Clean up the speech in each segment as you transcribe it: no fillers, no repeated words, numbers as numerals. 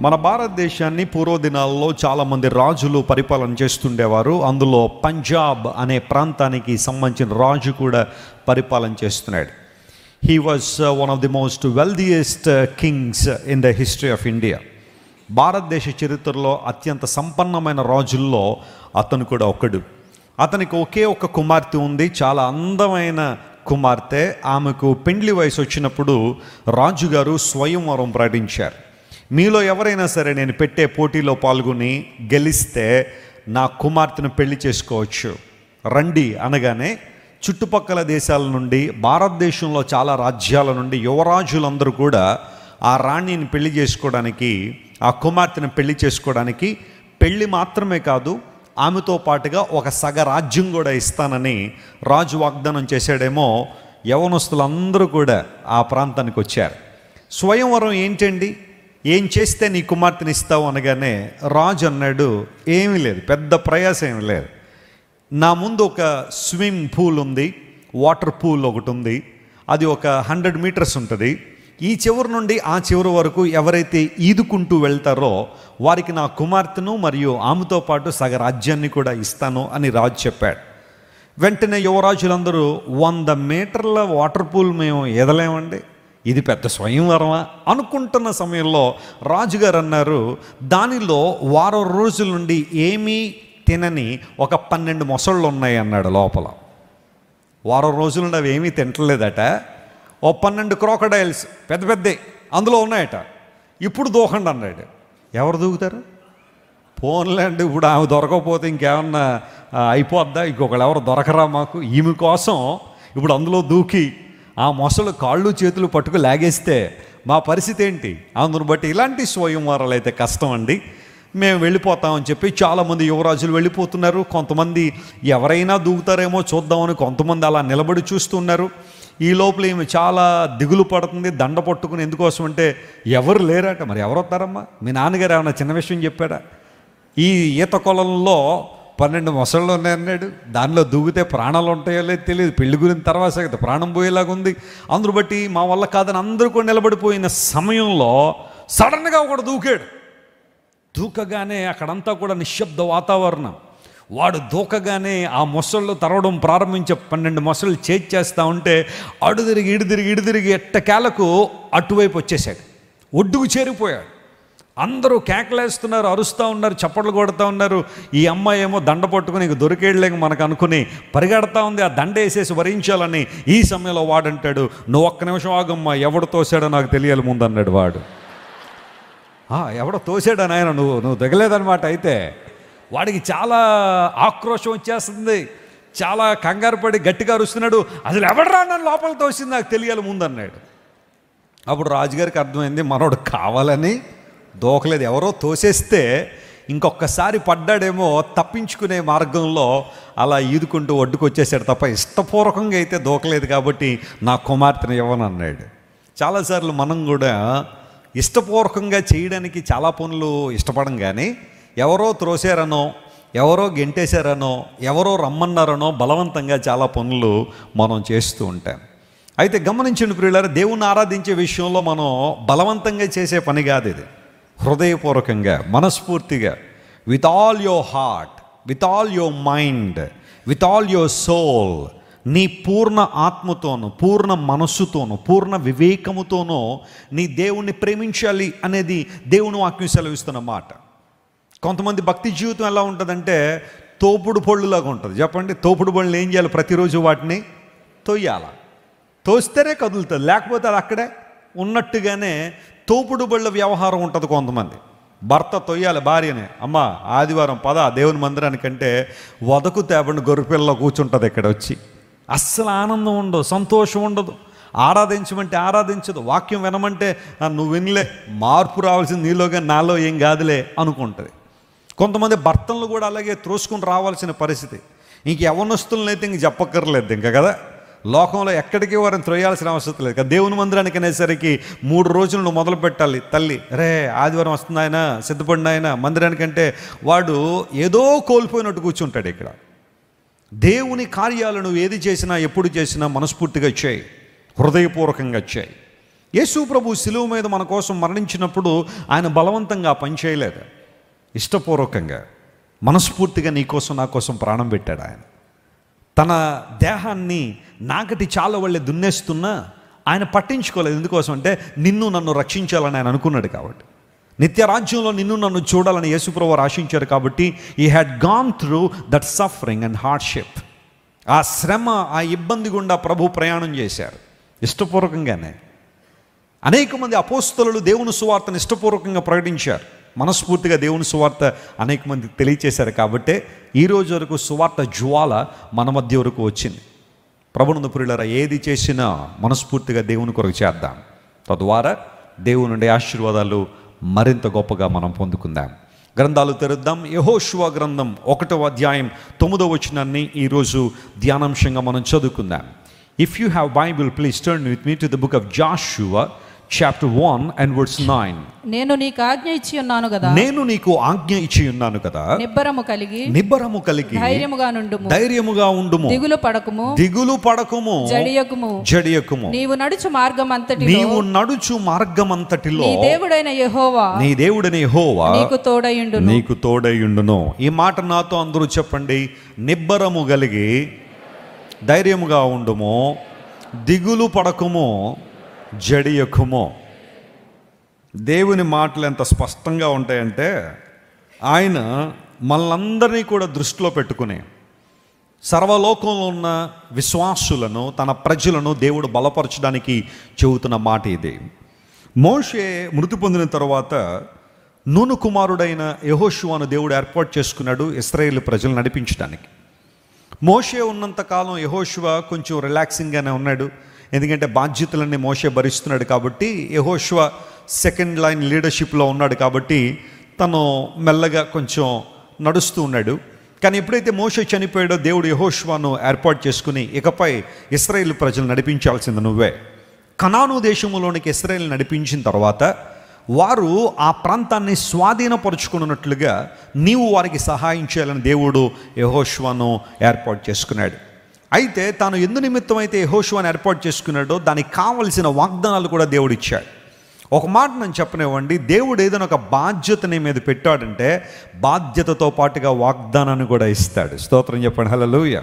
మన భారతదేశాన్ని పూర్వ దినాల్లో చాలామంది రాజులు పరిపాలన చేస్తుండేవారు. అందులో పంజాబ్ అనే ప్రాంతానికి సంబంధించిన రాజు కూడా పరిపాలన చేస్తున్నాడు. He was one of the most wealthiest Kings in the history of India. భారతదేశ చరిత్రలో అత్యంత సంపన్నమైన రాజుల్లో అతను కూడా ఒకడు. అతనికి ఒకే ఒక కుమార్తె ఉంది, చాలా అందమైన కుమార్తె. ఆమెకు పెండ్లి వయసు వచ్చినప్పుడు రాజుగారు స్వయంవరం ప్రకటించారు. మీలో ఎవరైనా సరే నేను పెట్టే పోటీలో పాల్గొని గెలిస్తే నా కుమార్తెను పెళ్లి చేసుకోవచ్చు, రండి అనగానే చుట్టుపక్కల దేశాల నుండి, భారతదేశంలో చాలా రాజ్యాల నుండి యువరాజులందరూ కూడా ఆ రాణిని పెళ్లి చేసుకోవడానికి, ఆ కుమార్తెను పెళ్లి చేసుకోవడానికి, పెళ్లి మాత్రమే కాదు ఆమెతో పాటుగా ఒక సగ రాజ్యం కూడా ఇస్తానని రాజు వాగ్దానం చేశాడేమో. యవనస్తులందరూ కూడా ఆ ప్రాంతానికి వచ్చారు. స్వయంవరం ఏంటండి, ఏం చేస్తే నీ కుమార్తెని ఇస్తావు అనగానే రాజు అన్నాడు, ఏమీ లేదు, పెద్ద ప్రయాసం ఏమి లేదు. నా ముందు ఒక స్విమ్మింగ్ పూల్ ఉంది, వాటర్ పూల్ ఒకటి ఉంది. అది ఒక 100 మీటర్స్ ఉంటుంది. ఈ చివరి నుండి ఆ చివరి వరకు ఎవరైతే ఈదుకుంటూ వెళ్తారో వారికి నా కుమార్తెను మరియు ఆమెతో పాటు సగ రాజ్యాన్ని కూడా ఇస్తాను అని రాజు చెప్పాడు. వెంటనే యువరాజులందరూ 100 మీటర్ల వాటర్ పూల్ మేము ఈదలేమండి, ఇది పెద్ద స్వయంవరమా అనుకుంటున్న సమయంలో రాజుగారు అన్నారు, దానిలో వారం రోజుల నుండి ఏమీ తినని ఒక 12 మొసళ్ళు ఉన్నాయి అన్నాడు. లోపల వారం రోజుల నుండి అవి ఏమీ తింటలేదట. ఓ 12 క్రోకడైల్స్ పెద్ద పెద్ద అందులో ఉన్నాయట. ఇప్పుడు దూకండి అన్నాడు. ఎవరు దూకుతారు? పోన్లేండి, ఇప్పుడు ఆమె దొరకకపోతే ఇంకేమన్నా అయిపోద్దా, ఇంకొకళ్ళు ఎవరు దొరకరా మాకు, ఈమె కోసం ఇప్పుడు అందులో దూకి ఆ మొసలు కాళ్ళు చేతులు పట్టుకు లాగేస్తే మా పరిస్థితి ఏంటి? అందును బట్టి ఇలాంటి స్వయంవరాలు అయితే కష్టం అండి, మేము వెళ్ళిపోతామని చెప్పి చాలామంది యువరాజులు వెళ్ళిపోతున్నారు. కొంతమంది ఎవరైనా దూకుతారేమో చూద్దామని కొంతమంది అలా నిలబడి చూస్తున్నారు. ఈ లోపల ఈమె చాలా దిగులు పడుతుంది, దండ పట్టుకుని. ఎందుకోసం అంటే ఎవరు లేరట. మరి ఎవరు వస్తారమ్మా? మీ నాన్నగారు ఏమన్నా చిన్న విషయం చెప్పాడా? ఈ ఈత కొలంలో 12 మొసళ్ళు ఉన్నాయన్నాడు, దానిలో దూకితే ప్రాణాలు ఉంటాయో లేదు తెలియదు, పెళ్లి గురించి తర్వాత కదా ప్రాణం పోయేలాగా ఉంది. అందును బట్టి మా వల్ల కాదని అందరూ కూడా నిలబడిపోయిన సమయంలో సడన్గా ఒకడు దూకాడు. దూకగానే అక్కడంతా కూడా నిశ్శబ్ద వాతావరణం. వాడు దూకగానే ఆ మొసళ్ళు తరవడం ప్రారంభించే 12 మొసళ్ళు చేస్తూ ఉంటే ఇడిదిరిగి ఎట్టకేలకు అటువైపు వచ్చేసాడు, ఒడ్డుకు చేరిపోయాడు. అందరూ కేకలేస్తున్నారు, అరుస్తూ ఉన్నారు, చప్పట్లు కొడుతూ ఉన్నారు. ఈ అమ్మాయి ఏమో దండ పట్టుకుని ఇక దొరికేయలేక మనకు అనుకుని పరిగెడతా ఉంది ఆ దండ వేసేసి వరించాలని. ఈ సమయంలో వాడంటాడు, నువ్వు ఒక్క నిమిషం ఆగమ్మా, ఎవడు తోసాడో నాకు తెలియాలి ముందు అన్నాడు వాడు. ఎవడో తోసాడా నాయన, నువ్వు దిగలేదనమాట. అయితే వాడికి చాలా ఆక్రోశం వచ్చేస్తుంది, చాలా కంగారు పడి గట్టిగా అరుస్తున్నాడు, అసలు ఎవడరా నన్ను లోపల తోసింది నాకు తెలియాలి ముందు అన్నాడు. అప్పుడు రాజుగారికి అర్థమైంది, మనోడు కావాలని దూకలేదు, ఎవరో తోసేస్తే ఇంకొకసారి పడ్డాడేమో, తప్పించుకునే మార్గంలో అలా ఈదుకుంటూ ఒడ్డుకు వచ్చేసాడు తప్ప ఇష్టపూర్వకంగా అయితే దూకలేదు కాబట్టి నా కుమార్తెను ఇవ్వను అన్నాడు. చాలాసార్లు మనం కూడా ఇష్టపూర్వకంగా చేయడానికి చాలా పనులు ఇష్టపడం, కానీ ఎవరో త్రోసారనో, ఎవరో గెంటేశారనో, ఎవరో రమ్మన్నారనో బలవంతంగా చాలా పనులు మనం చేస్తూ ఉంటాం. అయితే గమనించండి ప్రియులారా, దేవుణ్ణి ఆరాధించే విషయంలో మనం బలవంతంగా చేసే పని కాదు ఇది. హృదయపూర్వకంగా, మనస్ఫూర్తిగా, with all your heart, with all your mind, with all your soul, నీ పూర్ణ ఆత్మతోనూ, పూర్ణ మనస్సుతోనూ, పూర్ణ వివేకముతోనూ నీ దేవుణ్ణి ప్రేమించాలి అనేది దేవుని వాక్యం సెలవిస్తున్న మాట. కొంతమంది భక్తి జీవితం ఎలా ఉంటుందంటే తోపుడు పళ్ళులాగా ఉంటుంది. చెప్పండి, తోపుడు పళ్ళు ఏం చేయాలి? ప్రతిరోజు వాటిని తొయ్యాల, తోస్తేనే కదులుతుంది, లేకపోతే అది అక్కడే ఉన్నట్టుగానే తోపుడు బళ్ళ వ్యవహారం ఉంటుంది. కొంతమంది భర్త తొయ్యాలి భార్యనే, అమ్మ ఆదివారం పద దేవుని మందిరానికంటే వదకు తేపండి గొర్రెపిల్లలో కూర్చుంటుంది ఇక్కడ వచ్చి. అస్సలు ఆనందం ఉండదు, సంతోషం ఉండదు. ఆరాధించమంటే ఆరాధించదు, వాక్యం వినమంటే నువ్వు వినలే, మార్పు రావాల్సింది నీలోగా నాలో ఏం కాదులే అనుకుంటుంది. కొంతమంది భర్తలను కూడా అలాగే త్రోసుకుని రావాల్సిన పరిస్థితి. ఇంక యవ్వనస్తులను అయితే ఇంక చెప్పక్కర్లేదు ఇంకా కదా, లోకంలో ఎక్కడికి వారిని త్రోయాల్సిన అవసరం లేదు కదా. దేవుని మందిరానికి అనేసరికి 3 రోజులు నువ్వు మొదలు పెట్టాలి. తల్లి రే ఆదివారం వస్తుంది ఆయన, సిద్ధపడిన ఆయన మందిరానికంటే వాడు ఏదో కోల్పోయినట్టు కూర్చుంటాడు. ఇక్కడ దేవుని కార్యాలను ఏది చేసినా, ఎప్పుడు చేసినా మనస్ఫూర్తిగా చేయి, హృదయపూర్వకంగా చేయి. యేసు ప్రభు శిలువ మీద మన కోసం మరణించినప్పుడు ఆయన బలవంతంగా పని చేయలేదు, ఇష్టపూర్వకంగా మనస్ఫూర్తిగా నీ కోసం నా కోసం ప్రాణం పెట్టాడు. ఆయన తన దేహాన్ని నాగటి చాలా వాళ్ళే దున్నేస్తున్నా ఆయన పట్టించుకోలేదు. ఎందుకోసం అంటే నిన్ను నన్ను రక్షించాలని ఆయన అనుకున్నాడు కాబట్టి, నిత్యరాజ్యంలో నిన్ను నన్ను చూడాలని యేసుప్రభు ఆశించారు కాబట్టి he had gone through that suffering and hardship. ఆ శ్రమ, ఆ ఇబ్బంది గుండా ప్రభు ప్రయాణం చేశారు ఇష్టపూర్వకంగానే. అనేక మంది అపోస్తలులు దేవుని సువార్తను ఇష్టపూర్వకంగా ప్రకటించారు, మనస్ఫూర్తిగా దేవుని సువార్త అనేక మంది తెలియచేశారు. కాబట్టే ఈరోజు వరకు సువార్త జ్వాల మన మధ్య వరకు వచ్చింది. ప్రభునందు ప్రియులారా, ఏది చేసినా మనస్ఫూర్తిగా దేవుని కొరకు చేద్దాం, తద్వారా దేవుని నుండి ఆశీర్వాదాలు మరింత గొప్పగా మనం పొందుకుందాం. గ్రంథాలు తెరుద్దాం. యెహోషువ గ్రంథం 1వ అధ్యాయం 9వ వచనాన్ని ఈరోజు ధ్యానాంశంగా మనం చదువుకుందాం. If you have Bible, please turn with me to the book of Jashuva chapter 1 and verse 9. నేను నీకు ఆజ్ఞ ఇచ్చి ఉన్నాను కదా, నేను నీకు ఆజ్ఞ ఇచ్చి ఉన్నాను కదా, నిబ్బరము కలిగి ధైర్యముగా ఉండుము, దిగులు పడకుము, జడియకుము. నీవు నడుచు మార్గమంతటిలో నీ దేవుడైన యెహోవా నీకు తోడైయుండును. ఈ మాట నాతో అందరూ చెప్పండి. నిబ్బరము కలిగి ధైర్యముగా ఉండుము, దిగులు పడకుము, జడియకుము. దేవుని మాటలు ఎంత స్పష్టంగా ఉంటాయంటే, ఆయన మనలందరినీ కూడా దృష్టిలో పెట్టుకుని సర్వలోకంలో ఉన్న విశ్వాసులను, తన ప్రజలను దేవుడు బలపరచడానికి చెబుతున్న మాట ఇది. మోషే మృతి పొందిన తర్వాత నూను కుమారుడైన యెహోషువను దేవుడు ఏర్పాటు చేసుకున్నాడు ఇశ్రాయేలు ప్రజలు నడిపించడానికి. మోషే ఉన్నంతకాలం యెహోషువ కొంచెం రిలాక్సింగ్గానే ఉన్నాడు, ఎందుకంటే బాధ్యతలన్నీ మోషే భరిస్తున్నాడు కాబట్టి. యెహోషువ సెకండ్ లైన్ లీడర్షిప్లో ఉన్నాడు కాబట్టి తను మెల్లగా కొంచెం నడుస్తూ ఉన్నాడు. కానీ ఎప్పుడైతే మోషే చనిపోయాడో దేవుడు యెహోషువను ఏర్పాటు చేసుకుని, ఇకపై ఇశ్రాయేలు ప్రజలు నడిపించాల్సింది నువ్వే. కనాను దేశంలోనికి ఇశ్రాయేలు నడిపించిన తర్వాత వారు ఆ ప్రాంతాన్ని స్వాధీనపరుచుకున్నట్లుగా నీవు వారికి సహాయం చేయాలని దేవుడు యెహోషువను ఏర్పాటు చేసుకున్నాడు. అయితే తాను ఎందు నిమిత్తం అయితే యెహోషువను ఏర్పాటు చేసుకున్నాడో దానికి కావలసిన వాగ్దానాలు కూడా దేవుడు ఇచ్చాడు. ఒక మాట నేను చెప్పనివ్వండి, దేవుడు ఏదైనా ఒక బాధ్యతని మీద పెట్టాడంటే బాధ్యతతో పాటుగా వాగ్దానాన్ని కూడా ఇస్తాడు. స్తోత్రం చెప్పండి, హల్లెలూయా.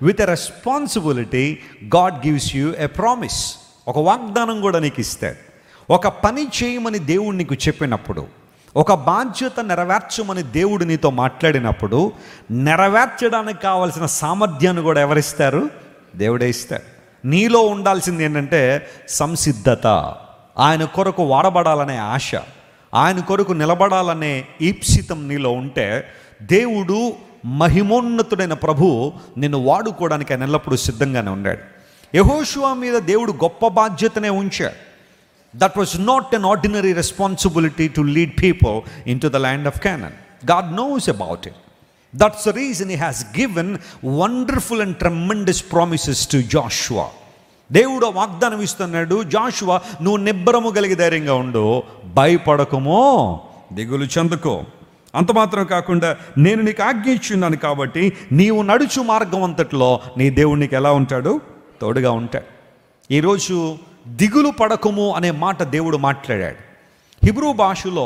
With a responsibility God gives you a promise. ఒక వాగ్దానం కూడా నీకు ఇస్తాడు. ఒక పని చేయమని దేవుడు నీకు చెప్పినప్పుడు, ఒక బాధ్యత నెరవేర్చమని దేవుడు నీతో మాట్లాడినప్పుడు, నెరవేర్చడానికి కావాల్సిన సామర్థ్యాన్ని కూడా ఎవరిస్తారు? దేవుడే ఇస్తారు. నీలో ఉండాల్సింది ఏంటంటే సంసిద్ధత. ఆయన కొరకు వాడబడాలనే ఆశ, ఆయన కొరకు నిలబడాలనే ఈప్సితం నీలో ఉంటే దేవుడు, మహిమోన్నతుడైన ప్రభు నిన్ను వాడుకోవడానికి ఆయన ఎల్లప్పుడూ సిద్ధంగానే ఉన్నాడు. యెహోషువ మీద దేవుడు గొప్ప బాధ్యతనే ఉంచాడు. That was not an ordinary responsibility to lead people into the land of Canaan. God knows about it. That's the reason He has given wonderful and tremendous promises to Joshua. దేవుడు వాగ్దానం ఇస్తున్నాడు, జాషువా నువ్వు నిబ్బరము కలిగి ధైర్యంగా ఉండు, భయపడకమో, దిగులు చెందుకో. అంత మాత్రం కాకుండా నేను నీకు ఆజ్ఞ ఇచ్చున్నాను కాబట్టి నీవు నడుచు మార్గం అంతట్లో నీ దేవుడు నీకు ఎలా ఉంటాడు? తోడుగా ఉంటాడు. ఈరోజు దిగులు పడకము అనే మాట దేవుడు మాట్లాడాడు. హిబ్రూ భాషలో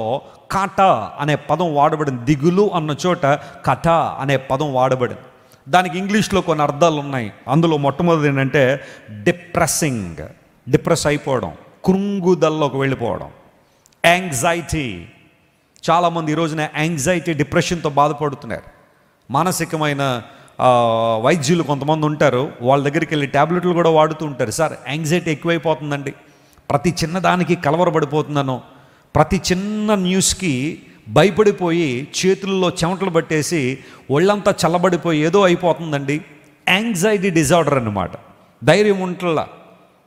కాటా అనే పదం వాడబడింది. దిగులు అన్న చోట కటా అనే పదం వాడబడింది. దానికి ఇంగ్లీష్లో కొన్ని అర్థాలు ఉన్నాయి. అందులో మొట్టమొదటి ఏంటంటే డిప్రెస్ అయిపోవడం, కృంగుదల్లోకి వెళ్ళిపోవడం, యాంగ్జైటీ. చాలామంది ఈ రోజున యాంగ్జైటీ, డిప్రెషన్తో బాధపడుతున్నారు. మానసికమైన వైద్యులు కొంతమంది ఉంటారు, వాళ్ళ దగ్గరికి వెళ్ళి ట్యాబ్లెట్లు కూడా వాడుతూ ఉంటారు. సార్ యాంగ్జైటీ ఎక్కువైపోతుందండి, ప్రతి చిన్నదానికి కలవరపడిపోతున్నాను, ప్రతి చిన్న న్యూస్కి భయపడిపోయి చేతుల్లో చెమటలు పట్టేసి ఒళ్ళంతా చల్లబడిపోయి ఏదో అయిపోతుందండి. యాంగ్జైటీ డిజార్డర్ అన్నమాట. ధైర్యం ఉంటల్లా,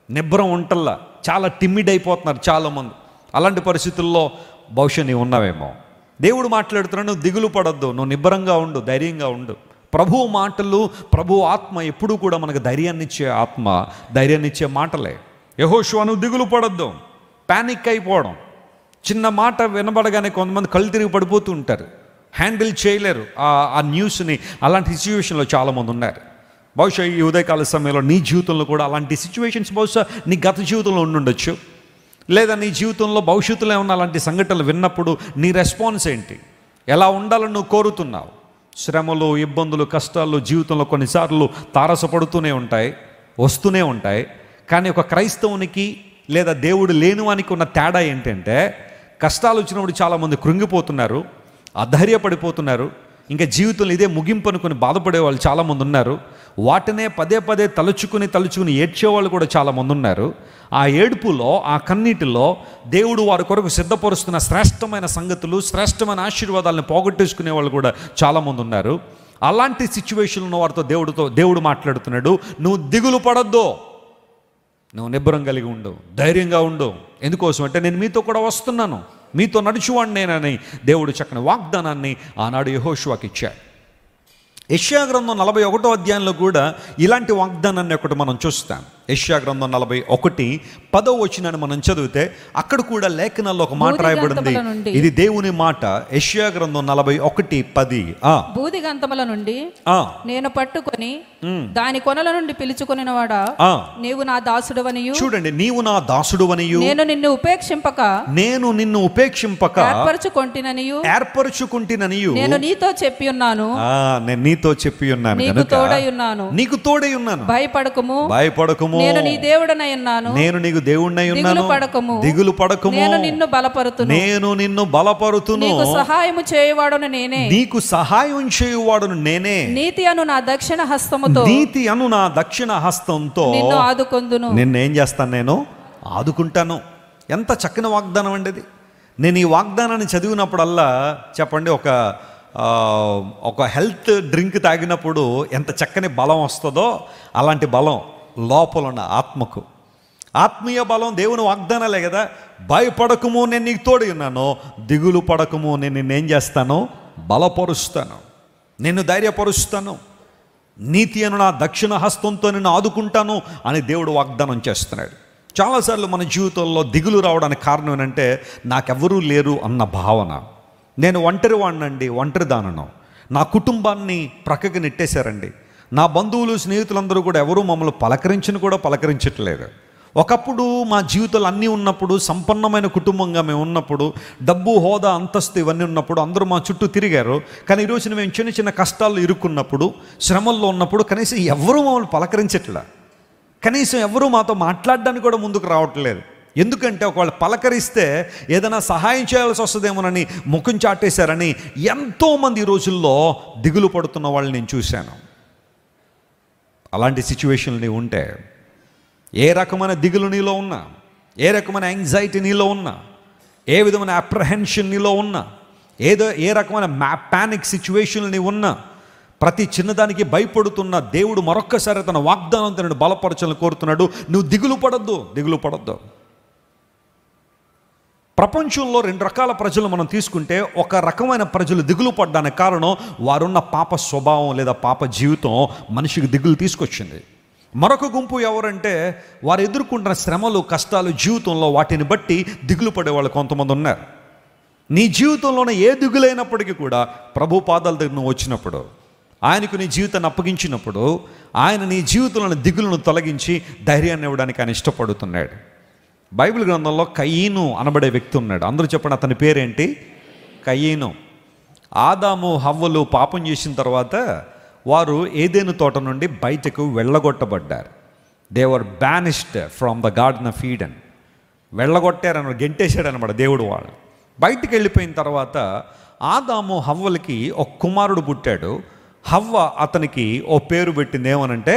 నిబ్బరం ఉంటల్లా, చాలా టిమ్మిడ్ అయిపోతున్నారు చాలామంది. అలాంటి పరిస్థితుల్లో బహుశా నీవు ఉన్నావేమో. దేవుడు మాట్లాడుతున్నాడు, నువ్వు దిగులు పడొద్దు, నువ్వు నిబ్బరంగా ఉండు, ధైర్యంగా ఉండు. ప్రభు మాటలు, ప్రభు ఆత్మ ఎప్పుడూ కూడా మనకు ధైర్యాన్నిచ్చే ఆత్మ, ధైర్యాన్నిచ్చే మాటలే. యెహోషువ నువ్వు దిగులు పడొద్దు, ప్యానిక్ అయిపోవడం. చిన్న మాట వినబడగానే కొంతమంది కళ్ళు తిరిగి పడిపోతూ ఉంటారు, హ్యాండిల్ చేయలేరు ఆ న్యూస్ని. అలాంటి సిచ్యువేషన్లో చాలామంది ఉన్నారు. బహుశా ఈ ఉదయకాల సమయంలో నీ జీవితంలో కూడా అలాంటి సిచ్యువేషన్స్ బహుశా నీ గత జీవితంలో ఉండుండొచ్చు. లేదా నీ జీవితంలో భవిష్యత్తులో ఏమన్నా అలాంటి సంఘటనలు విన్నప్పుడు నీ రెస్పాన్స్ ఏంటి? ఎలా ఉండాలని నువ్వు కోరుతున్నావు? శ్రమలు, ఇబ్బందులు, కష్టాలు జీవితంలో కొన్నిసార్లు తారసపడుతూనే ఉంటాయి, వస్తూనే ఉంటాయి. కానీ ఒక క్రైస్తవునికి లేదా దేవుడు లేనివానికి ఉన్న తేడా ఏంటంటే, కష్టాలు వచ్చినప్పుడు చాలామంది కృంగిపోతున్నారు, అధైర్యపడిపోతున్నారు, ఇంకా జీవితంలో ఇదే ముగింపు అనుకుని బాధపడే వాళ్ళు చాలామంది ఉన్నారు. వాటినే పదే పదే తలుచుకుని ఏడ్చేవాళ్ళు కూడా చాలామంది ఉన్నారు. ఆ ఏడుపులో, ఆ కన్నీటిలో దేవుడు వారి కొరకు సిద్ధపరుస్తున్న శ్రేష్టమైన సంగతులు, శ్రేష్టమైన ఆశీర్వాదాలను పోగొట్టేసుకునే వాళ్ళు కూడా చాలామంది ఉన్నారు. అలాంటి సిచ్యువేషన్లో వారితో దేవుడు మాట్లాడుతున్నాడు, నువ్వు దిగులు పడొద్దు, నువ్వు నిబ్బరం కలిగి ఉండు, ధైర్యంగా ఉండు. ఎందుకోసం అంటే నేను మీతో కూడా వస్తున్నాను, మీతో నడుచువాడు నేనని దేవుడు చక్కని వాగ్దానాన్ని ఆనాడు యెహోషువకి ఇచ్చాడు. యెషయా గ్రంథం 41వ అధ్యాయంలో కూడా ఇలాంటి వాగ్దానాన్ని ఒకటి మనం చూస్తాం. యెషయా గ్రంథం 41:10 వచనాన్ని మనం చదివితే అక్కడ కూడా లేఖనాల్లో ఒక మాట రాయబడింది. ఇది దేవుని మాట. యెషయా గ్రంథం 41:10, బూదిగంతముల నుండి నేను పట్టుకొని దాని కొనల నుండి పిలుచుకొనినవాడా, నీవు నా దాసుడవనియు. చూడండి, నీవు నా దాసుడవనియు, నేను నిన్ను ఉపేక్షింపక ఏర్పరచుకుంటిననియు నేను నీతో చెప్పి ఉన్నాను. నేను నీతో చెప్పి ఉన్నాను, నీకు తోడై ఉన్నాను. భయపడకుము, నేను నీ దేవుడనై ఉన్నాను, నేను నీకు దేవుడనై ఉన్నాను. దిగులు పడకుము, నేను నిన్ను బలపరుతును, నీకు సహాయము చేయువాడును నేనే. నీతి అను నా దక్షిణ హస్తముతో నిన్ను ఆదుకొందును. నిన్నేం చేస్తాను? నేను ఆదుకుంటాను. ఎంత చక్కని వాగ్దానం అండి ఇది. నేను ఈ వాగ్దానాన్ని చదివినప్పుడల్లా చెప్పండి, ఒక హెల్త్ డ్రింక్ తాగినప్పుడు ఎంత చక్కని బలం వస్తుందో అలాంటి బలం లోపల ఉన్న ఆత్మకు, ఆత్మీయ బలం దేవుని వాగ్దానాలే కదా. భయపడకము, నేను నీకు తోడు ఉన్నాను. దిగులు పడకము, నేను నిన్నేం చేస్తాను? బలపరుస్తాను, నిన్ను ధైర్యపరుస్తాను. నీతి అను నా దక్షిణ హస్తంతో నిన్ను ఆదుకుంటాను అని దేవుడు వాగ్దానం చేస్తున్నాడు. చాలాసార్లు మన జీవితంలో దిగులు రావడానికి కారణం ఏంటంటే, నాకెవ్వరూ లేరు అన్న భావన. నేను ఒంటరిదానను, నా కుటుంబాన్ని ప్రక్కకి నెట్టేశారండి, నా బంధువులు, స్నేహితులందరూ కూడా ఎవరూ మమ్మల్ని పలకరించట్లేదు. ఒకప్పుడు మా జీవితాలు అన్నీ ఉన్నప్పుడు, సంపన్నమైన కుటుంబంగా మేము ఉన్నప్పుడు, డబ్బు, హోదా, అంతస్తు ఇవన్నీ ఉన్నప్పుడు అందరూ మా చుట్టూ తిరిగారు. కానీ ఈరోజున మేము చిన్న చిన్న కష్టాల్లో ఇరుక్కున్నప్పుడు, శ్రమల్లో ఉన్నప్పుడు కనీసం ఎవరూ మమ్మల్ని పలకరించట్లే. కనీసం ఎవరూ మాతో మాట్లాడడానికి కూడా ముందుకు రావట్లేదు. ఎందుకంటే ఒకవేళ పలకరిస్తే ఏదైనా సహాయం చేయాల్సి వస్తుందేమోనని ముఖం చాటేశారని ఎంతోమంది ఈ రోజుల్లో దిగులు పడుతున్న వాళ్ళని నేను చూశాను. అలాంటి సిచ్యువేషన్లు నీవు ఉంటే, ఏ రకమైన దిగులు నీలో ఉన్నా, ఏ రకమైన యాంగ్జైటీ నీలో ఉన్నా, ఏ విధమైన అప్రహెన్షన్ నీలో ఉన్నా, ఏ రకమైన పానిక్ సిచ్యువేషన్లు నీవు ఉన్నా, ప్రతి చిన్నదానికి భయపడుతున్న దేవుడు మరొక్కసారి తన వాగ్దానంతో నేను బలపరచాలని కోరుతున్నాడు. నువ్వు దిగులు పడొద్దు. ప్రపంచంలో 2 రకాల ప్రజలు మనం తీసుకుంటే, ఒక రకమైన ప్రజలు దిగులు పడ్డానికి కారణం వారున్న పాప స్వభావం లేదా పాప జీవితం మనిషికి దిగులు తీసుకొచ్చింది. మరొక గుంపు ఎవరంటే, వారు ఎదుర్కొంటున్న శ్రమలు, కష్టాలు జీవితంలో వాటిని బట్టి దిగులు పడేవాళ్ళు కొంతమంది ఉన్నారు. నీ జీవితంలోనే ఏ దిగులైనప్పటికీ కూడా ప్రభు పాదాల దగ్గర నువ్వు వచ్చినప్పుడు, ఆయనకు నీ జీవితాన్ని అప్పగించినప్పుడు, ఆయన నీ జీవితంలోని దిగులను తొలగించి ధైర్యాన్ని ఇవ్వడానికి ఆయన ఇష్టపడుతున్నాడు. బైబిల్ గ్రంథంలో కయీను అనబడే వ్యక్తి ఉన్నాడు. అందరూ చెప్పండి, అతని పేరేంటి? కయీను. ఆదాము హవ్వలు పాపం చేసిన తర్వాత వారు ఏదెను తోట నుండి బయటకు వెళ్ళగొట్టబడ్డారు. They were banished from the garden of Eden. వెళ్ళగొట్టారని గెంటేశాడు అనమాట దేవుడు. వాళ్ళు బయటికి వెళ్ళిపోయిన తర్వాత ఆదాము హవ్వలకి ఒక కుమారుడు పుట్టాడు. హవ్వ అతనికి ఓ పేరు పెట్టింది. ఏమనంటే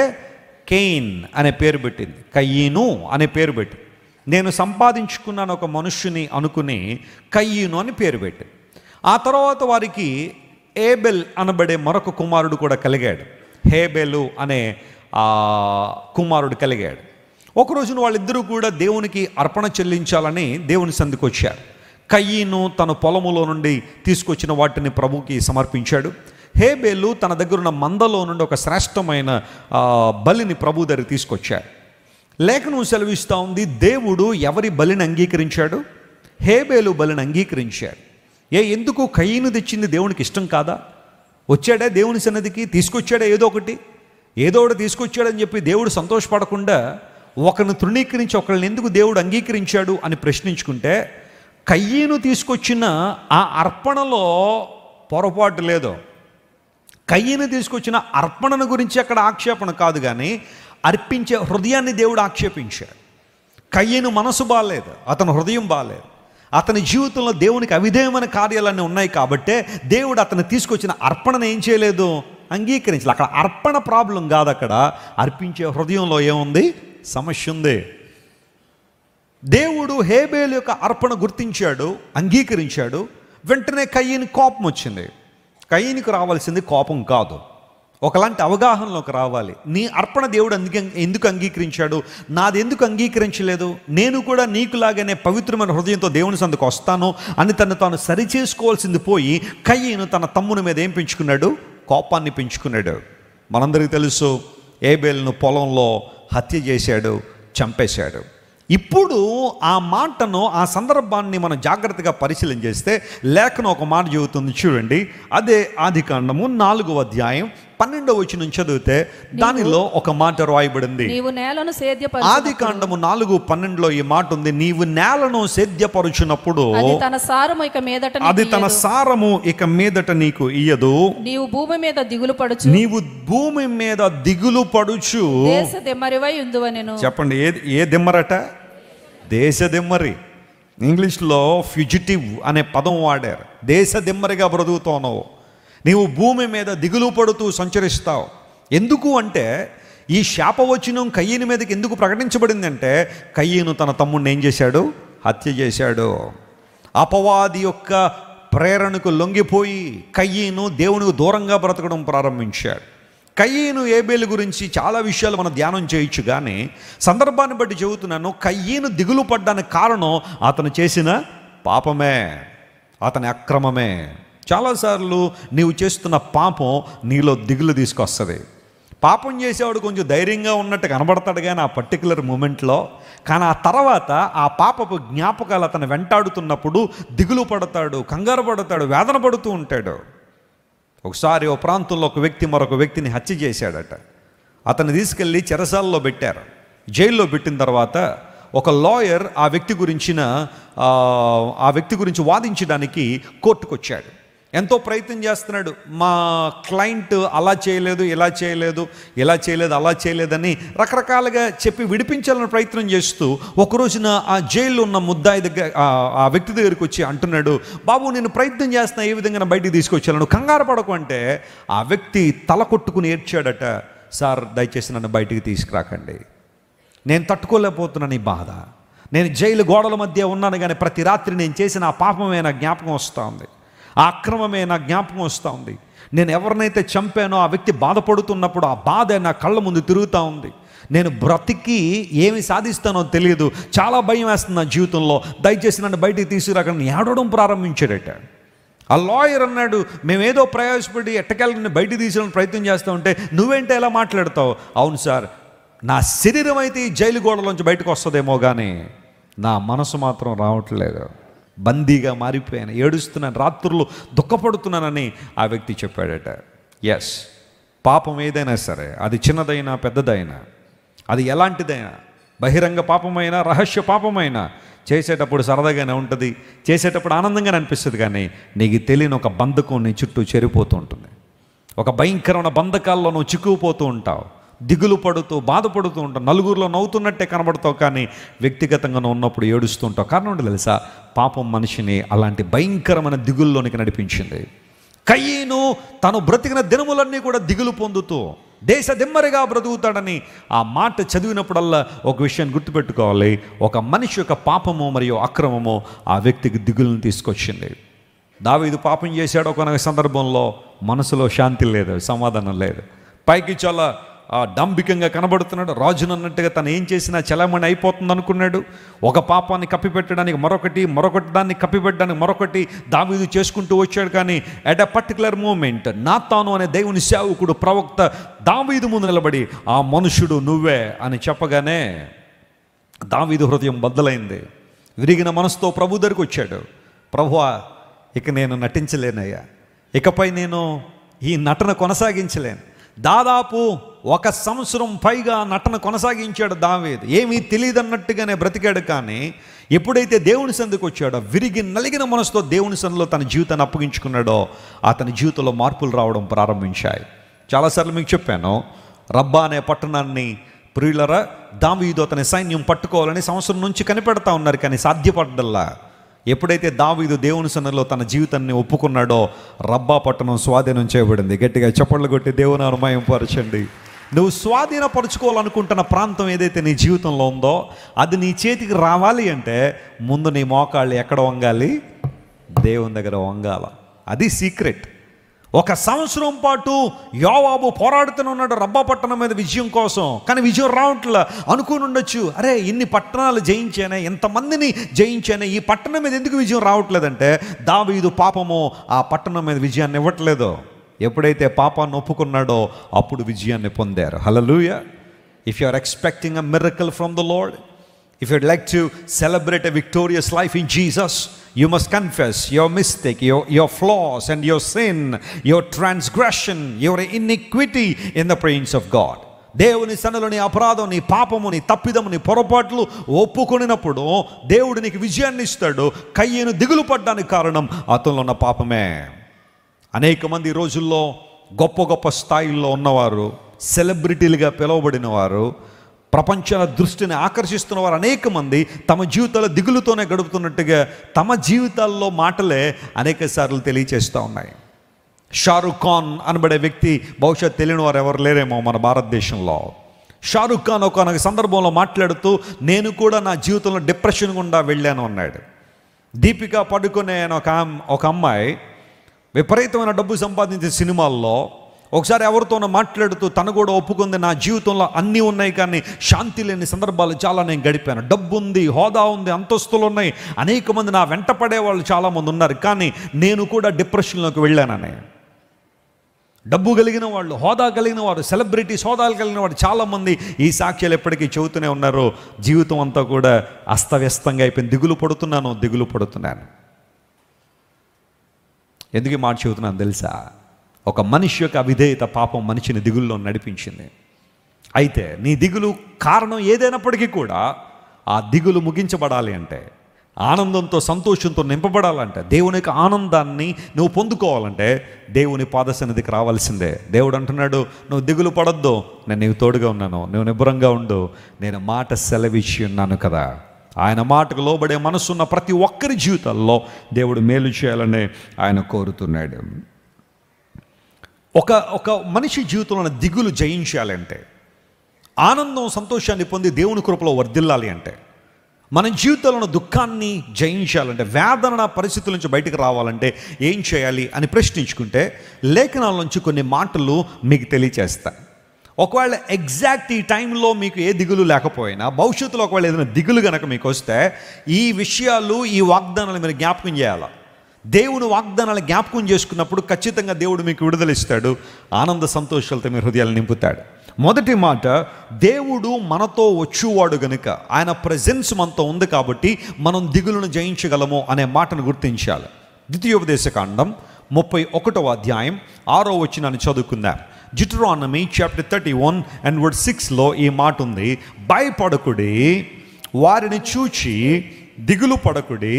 కేయిన్ అనే పేరు పెట్టింది, కయీను అనే పేరు పెట్టింది. నేను సంపాదించుకున్నాను ఒక మనుష్యుని అనుకుని కయీను అని పేరు పెట్టింది. ఆ తర్వాత వారికి ఏబెల్ అనబడే మరొక కుమారుడు కూడా కలిగాడు. హేబెలు అనే కుమారుడు కలిగాడు. ఒక రోజున వాళ్ళిద్దరూ కూడా దేవునికి అర్పణ చెల్లించాలని దేవుని సంధికి వచ్చారు. కయీను తన పొలములో నుండి తీసుకొచ్చిన వాటిని ప్రభుకి సమర్పించాడు. హేబెలు తన దగ్గర ఉన్న మందలో నుండి ఒక శ్రేష్టమైన బలిని ప్రభు దగ్గర తీసుకొచ్చాడు. లేఖనం సెలవిస్తూ ఉంది, దేవుడు ఎవరి బలిని అంగీకరించాడు? హేబెలు బలిని అంగీకరించాడు. ఎందుకు? కయీను తెచ్చింది దేవునికి ఇష్టం కాదా? వచ్చాడే దేవుని సన్నిధికి, తీసుకొచ్చాడే ఏదో ఒకటి తీసుకొచ్చాడని చెప్పి దేవుడు సంతోషపడకుండా ఒకరిని తృణీకరించి ఒకరిని ఎందుకు దేవుడు అంగీకరించాడు అని ప్రశ్నించుకుంటే, కయ్యను తీసుకొచ్చిన ఆ అర్పణలో పొరపాటు లేదు. కయ్యను తీసుకొచ్చిన అర్పణను గురించి అక్కడ ఆక్షేపణ కాదు, కానీ అర్పించే హృదయాన్ని దేవుడు ఆక్షేపించాడు. కయ్యను మనసు బాలేదు, అతని హృదయం బాలేదు, అతని జీవితంలో దేవునికి అవిధేయమైన కార్యాలన్నీ ఉన్నాయి కాబట్టే దేవుడు అతను తీసుకొచ్చిన అర్పణను ఏం చేయలేదు, అంగీకరించలేదు. అక్కడ అర్పణ ప్రాబ్లం కాదు, అక్కడ అర్పించే హృదయంలో ఏముంది, సమస్య ఉంది. దేవుడు హేబేలు యొక్క అర్పణ గుర్తించాడు, అంగీకరించాడు. వెంటనే కయ్యని కోపం వచ్చింది. కయ్యనికి రావాల్సింది కోపం కాదు, ఒకలాంటి అవగాహనలోకి రావాలి. నీ అర్పణ దేవుడు ఎందుకు అంగీకరించాడు, నాది ఎందుకు అంగీకరించలేదు, నేను కూడా నీకులాగానే పవిత్రమైన హృదయంతో దేవుని సందుకు వస్తాను అని తాను సరిచేసుకోవాల్సింది పోయి కయ్యను తన తమ్ముని మీద ఏం పెంచుకున్నాడు, కోపాన్ని పెంచుకున్నాడు. మనందరికీ తెలుసు, హేబేలును పొలంలో హత్య చేశాడు, చంపేశాడు. ఇప్పుడు ఆ మాటను, ఆ సందర్భాన్ని మనం జాగ్రత్తగా పరిశీలన చేస్తే లేఖనం ఒక మాట చెబుతుంది, చూడండి. అదే ఆదికాండము 4వ అధ్యాయం 12వ వచనం చదివితే దానిలో ఒక మాట రాయబడింది. ఆదికాండము 4:12లో ఈ మాట ఉంది, నీవు నేలను సేద్యపరుచునప్పుడు అది తన సారము ఇక మీదట నీకు ఇయ్యదు, నీవు భూమి మీద దిగులు పడుచు చెప్పండి, ఏ దిమ్మరట, దేశ దిమ్మరి. ఇంగ్లీష్లో ఫ్యూజిటివ్ అనే పదం వాడారు. దేశ దిమ్మరిగా బ్రతుకుతున్నావు, నీవు భూమి మీద దిగులు పడుతూ సంచరిస్తావు. ఎందుకు అంటే ఈ శాపవచనం కయ్యను మీదకి ఎందుకు ప్రకటించబడింది అంటే, కయ్యను తన తమ్ముడిని ఏం చేశాడు, హత్య చేశాడు. అపవాది యొక్క ప్రేరణకు లొంగిపోయి కయ్యను దేవునికి దూరంగా బ్రతకడం ప్రారంభించాడు. కయ్యను హేబేలు గురించి చాలా విషయాలు మనం ధ్యానం చేయొచ్చు, కానీ సందర్భాన్ని బట్టి చెబుతున్నాను, కయ్యను దిగులు పడ్డానికి కారణం అతను చేసిన పాపమే, అతని అక్రమమే. చాలాసార్లు నీవు చేస్తున్న పాపం నీలో దిగులు తీసుకొస్తుంది. పాపం చేసేవాడు కొంచెం ధైర్యంగా ఉన్నట్టు కనబడతాడు కానీ ఆ పర్టికులర్ మూమెంట్లో, కానీ ఆ తర్వాత ఆ పాపపు జ్ఞాపకాలు అతను వెంటాడుతున్నప్పుడు దిగులు పడతాడు, కంగారు పడతాడు, వేదన పడుతూ ఉంటాడు. ఒకసారి ఓ ప్రాంతంలో ఒక వ్యక్తి మరొక వ్యక్తిని హత్య చేశాడట. అతన్ని తీసుకెళ్ళి చెరసాలలో పెట్టారు. జైల్లో పెట్టిన తర్వాత ఒక లాయర్ ఆ వ్యక్తి గురించి వాదించడానికి కోర్టుకు వచ్చాడు. ఎంతో ప్రయత్నం చేస్తున్నాడు. మా క్లయింట్ అలా చేయలేదు, ఇలా చేయలేదు, ఇలా చేయలేదు, అలా చేయలేదని రకరకాలుగా చెప్పి విడిపించాలని ప్రయత్నం చేస్తూ ఒక రోజున ఆ జైల్లో ఉన్న ముద్దాయి దగ్గర ఆ వ్యక్తి దగ్గరికి వచ్చి అంటున్నాడు, బాబు నేను ప్రయత్నం చేస్తున్నా, ఏ విధంగా బయటికి తీసుకొచ్చాను, కంగారు పడకు అంటే ఆ వ్యక్తి తల కొట్టుకుని ఏడ్చాడట. సార్ దయచేసి నన్ను బయటికి తీసుకురాకండి, నేను తట్టుకోలేకపోతున్నాను ఈ బాధ, నేను జైలు గోడల మధ్య ఉన్నాను, కానీ ప్రతి రాత్రి నేను చేసిన ఆ పాపమే నా జ్ఞాపకం వస్తూ ఉంది, ఆ అక్రమమే నా జ్ఞాపకం వస్తూ ఉంది, నేను ఎవరినైతే చంపానో ఆ వ్యక్తి బాధపడుతున్నప్పుడు ఆ బాధ నా కళ్ళ ముందు తిరుగుతూ ఉంది, నేను బ్రతికి ఏమి సాధిస్తానో తెలియదు, చాలా భయం వేస్తుంది నా జీవితంలో, దయచేసి నన్ను బయటికి తీసుకురాకండి ఏడవడం ప్రారంభించాడట. ఆ లాయర్ అన్నాడు, మేమేదో ప్రయాసపడి ఎట్టకెళ్ళని బయటికి తీసుకోవడానికి ప్రయత్నం చేస్తూ ఉంటే నువ్వేంటే ఎలా మాట్లాడతావు? అవును సార్, నా శరీరం అయితే ఈ జైలు గోడలోంచి బయటకు వస్తుందేమో కానీ నా మనసు మాత్రం రావట్లేదు, బందీగా మారిపోయాను, ఏడుస్తున్నాను, రాత్రులు దుఃఖపడుతున్నానని ఆ వ్యక్తి చెప్పాడట. ఎస్, పాపం ఏదైనా సరే, అది చిన్నదైనా పెద్దదైనా, అది ఎలాంటిదైనా, బహిరంగ పాపమైనా రహస్య పాపమైనా, చేసేటప్పుడు సరదాగానే ఉంటుంది, చేసేటప్పుడు ఆనందంగానే అనిపిస్తుంది, కానీ నీకు తెలియని ఒక బంధకం నీ చుట్టూ చేరిపోతూ ఉంటుంది. ఒక భయంకరమైన బంధకాల్లో నువ్వు చిక్కుకుపోతూ ఉంటావు, దిగులు పడుతూ బాధపడుతూ ఉంటావు, నలుగురిలో నవ్వుతున్నట్టే కనబడతావు, కానీ వ్యక్తిగతంగా ఉన్నప్పుడు ఏడుస్తూ ఉంటావు. కారణం ఏంటో తెలుసా? పాపం మనిషిని అలాంటి భయంకరమైన దిగుల్లోనికి నడిపించింది. కయ్యను తను బ్రతికిన దినములన్నీ కూడా దిగులు పొందుతూ దేశ దిమ్మరిగా బ్రతుకుతాడని ఆ మాట చదివినప్పుడల్లా ఒక విషయాన్ని గుర్తుపెట్టుకోవాలి, ఒక మనిషి యొక్క పాపము మరియు అక్రమము ఆ వ్యక్తికి దిగులను తీసుకొచ్చింది. దావీదు పాపం చేశాడు, ఒక సందర్భంలో మనసులో శాంతి లేదు, సమాధానం లేదు, పైకి చాలా డాంబికంగా కనబడుతున్నాడు, రాజును అన్నట్టుగా తను ఏం చేసినా చలామణి అయిపోతుంది అనుకున్నాడు. ఒక పాపాన్ని కప్పిపెట్టడానికి మరొకటి దాన్ని కప్పిపెట్టడానికి మరొకటి దావీదు చేసుకుంటూ వచ్చాడు. కానీ ఎట్ అ పర్టికులర్ మూమెంట్ నాతాను అనే దేవుని సేవకుడు ప్రవక్త దావీదు ముందు నిలబడి ఆ మనుషుడు నువ్వే అని చెప్పగానే దావీదు హృదయం బద్దలైంది. విరిగిన మనసుతో ప్రభు దగ్గరికి వచ్చాడు. ప్రభువా, ఇక నేను నటించలేనయ్యా, ఇకపై నేను ఈ నటన కొనసాగించలేను, దాదాపు 1 సంవత్సరం పైగా నటన కొనసాగించాడు దావీదు. ఏమీ తెలియదన్నట్టుగానే బ్రతికాడు. కానీ ఎప్పుడైతే దేవుని సన్నిధికి వచ్చాడో, విరిగి నలిగిన మనసుతో దేవుని సన్నిధిలో తన జీవితాన్ని అప్పగించుకున్నాడో, అతని జీవితంలో మార్పులు రావడం ప్రారంభించాయి. చాలాసార్లు మీకు చెప్పాను, రబ్బా అనే పట్టణాన్ని ప్రియులరా దావీదు అతని సైన్యం పట్టుకోవాలని సంవత్సరం నుంచి కనిపెడతా ఉన్నారు, కానీ సాధ్యపడ్డల్లా. ఎప్పుడైతే దావీదు దేవుని సన్నిధిలో తన జీవితాన్ని ఒప్పుకున్నాడో, రబ్బా పట్టణం స్వాధీనం చేయబడింది. గట్టిగా చప్పట్లు కొట్టి దేవుని అనుమయం పరచండి. నువ్వు స్వాధీనపరచుకోవాలనుకుంటున్న ప్రాంతం ఏదైతే నీ జీవితంలో ఉందో, అది నీ చేతికి రావాలి అంటే ముందు నీ మోకాళ్ళు ఎక్కడ వంగాలి? దేవుని దగ్గర వంగాల. అది సీక్రెట్. 1 సంవత్సరం పాటు యోవాబు పోరాడుతూనే ఉన్నాడు రబ్బా పట్టణం మీద విజయం కోసం. కానీ విజయం రావట్లా. అనుకుని ఉండొచ్చు, అరే ఇన్ని పట్టణాలు జయించానే, ఎంతమందిని జయించానే, ఈ పట్టణం మీద ఎందుకు విజయం రావట్లేదంటే దావీదు పాపము ఆ పట్టణం మీద విజయాన్ని ఇవ్వట్లేదు. ఎప్పుడైతే పాపాన్ని ఒప్పుకున్నాడో అప్పుడు విజయాన్ని పొందారు. హల్లెలూయా. If you are expecting a miracle from the Lord, if you'd like to celebrate a victorious life in Jesus, you must confess your mistake, your flaws and your sin, your transgression, your iniquity in the presence of God. దేవుని సన్నిధిలో నీ అపరాధం, నీ పాపము, నీ తప్పిదము, నీ పొరపాట్లు ఒప్పుకొనినప్పుడు దేవుడు నీకు విజయాన్ని ఇస్తాడు. కయ్యను దిగులు పడ్డానికి కారణం అతనిలో ఉన్న పాపమే. అనేక మంది ఈ రోజుల్లో గొప్ప గొప్ప స్థాయిల్లో ఉన్నవారు, సెలబ్రిటీలుగా పిలువబడిన వారు, ప్రపంచ దృష్టిని ఆకర్షిస్తున్న వారు అనేక మంది తమ జీవితాల్లో దిగులుతోనే గడుపుతున్నట్టుగా తమ జీవితాల్లో మాటలే అనేక సార్లు తెలియచేస్తూ ఉన్నాయి. షారుఖ్ ఖాన్ అనబడే వ్యక్తి బహుశా తెలియని వారు ఎవరు లేరేమో మన భారతదేశంలో. షారుఖ్ ఖాన్ ఒక సందర్భంలో మాట్లాడుతూ, నేను కూడా నా జీవితంలో డిప్రెషన్ గుండా వెళ్ళాను అన్నాడు. దీపికా పడుకునే ఒక అమ్మాయి విపరీతమైన డబ్బు సంపాదించే సినిమాల్లో ఒకసారి ఎవరితోనో మాట్లాడుతూ తను కూడా ఒప్పుకుంది, నా జీవితంలో అన్నీ ఉన్నాయి కానీ శాంతి లేని సందర్భాలు చాలా నేను గడిపాను. డబ్బు ఉంది, హోదా ఉంది, అంతస్తులు ఉన్నాయి, అనేక మంది నా వెంట పడే వాళ్ళు చాలామంది ఉన్నారు, కానీ నేను కూడా డిప్రెషన్లోకి వెళ్ళానని. డబ్బు కలిగిన వాళ్ళు, హోదా కలిగిన వారు, సెలబ్రిటీస్ హోదాలు కలిగిన వాడు చాలామంది ఈ సాక్ష్యాలు ఎప్పటికీ చెబుతూనే ఉన్నారు. జీవితం అంతా కూడా అస్తవ్యస్తంగా అయిపోయింది. దిగులు పడుతున్నాను. ఎందుకు ఈ మాట చెబుతున్నాను తెలుసా? ఒక మనిషి యొక్క అవిధేయత పాపం మనిషిని దిగుల్లో నడిపించింది. అయితే నీ దిగులు కారణం ఏదైనప్పటికీ కూడా ఆ దిగులు ముగించబడాలి అంటే, ఆనందంతో సంతోషంతో నింపబడాలంటే, దేవుని యొక్క ఆనందాన్ని నువ్వు పొందుకోవాలంటే దేవుని పాదసన్నిధికి రావాల్సిందే. దేవుడు అంటున్నాడు, నువ్వు దిగులు పడొద్దు, నేను నీకు తోడుగా ఉన్నాను, నువ్వు నిబ్బరంగా ఉండు, నేను మాట సెలవిచ్చి ఉన్నాను కదా. ఆయన మాటకు లోబడే మనసున్న ప్రతి ఒక్కరి జీవితాల్లో దేవుడు మేలు చేయాలని ఆయన కోరుతున్నాడు. ఒక మనిషి జీవితంలో దిగులు జయించాలంటే, ఆనందం సంతోషాన్ని పొంది దేవుని కృపలో వర్ధిల్లాలి అంటే, మన జీవితంలో దుఃఖాన్ని జయించాలంటే, వేదన పరిస్థితుల నుంచి బయటకు రావాలంటే ఏం చేయాలి అని ప్రశ్నించుకుంటే లేఖనాల నుంచి కొన్ని మాటలు మీకు తెలియచేస్తాను. ఒకవేళ ఎగ్జాక్ట్ ఈ టైంలో మీకు ఏ దిగులు లేకపోయినా, భవిష్యత్తులో ఒకవేళ ఏదైనా దిగులు కనుక మీకు వస్తే ఈ విషయాలు, ఈ వాగ్దానాలు మీరు జ్ఞాపకం చేయాలి. దేవుని వాగ్దానాలు జ్ఞాపకం చేసుకున్నప్పుడు ఖచ్చితంగా దేవుడు మీకు విడుదల ఇస్తాడు, ఆనంద సంతోషాలతో మీ హృదయాలు నింపుతాడు. మొదటి మాట, దేవుడు మనతో వచ్చువాడు గనుక, ఆయన ప్రెజెన్స్ మనతో ఉంది కాబట్టి మనం దిగులను జయించగలము అనే మాటను గుర్తించాలి. ద్వితీయోపదేశకాండం 31వ అధ్యాయం 6వ వచనాన్ని చదువుకుందాం. Deuteronomy chapter 31 and verse 6లో ఈ మాట ఉంది, భయపడకుడి, వారిని చూచి దిగులు పడకుడి,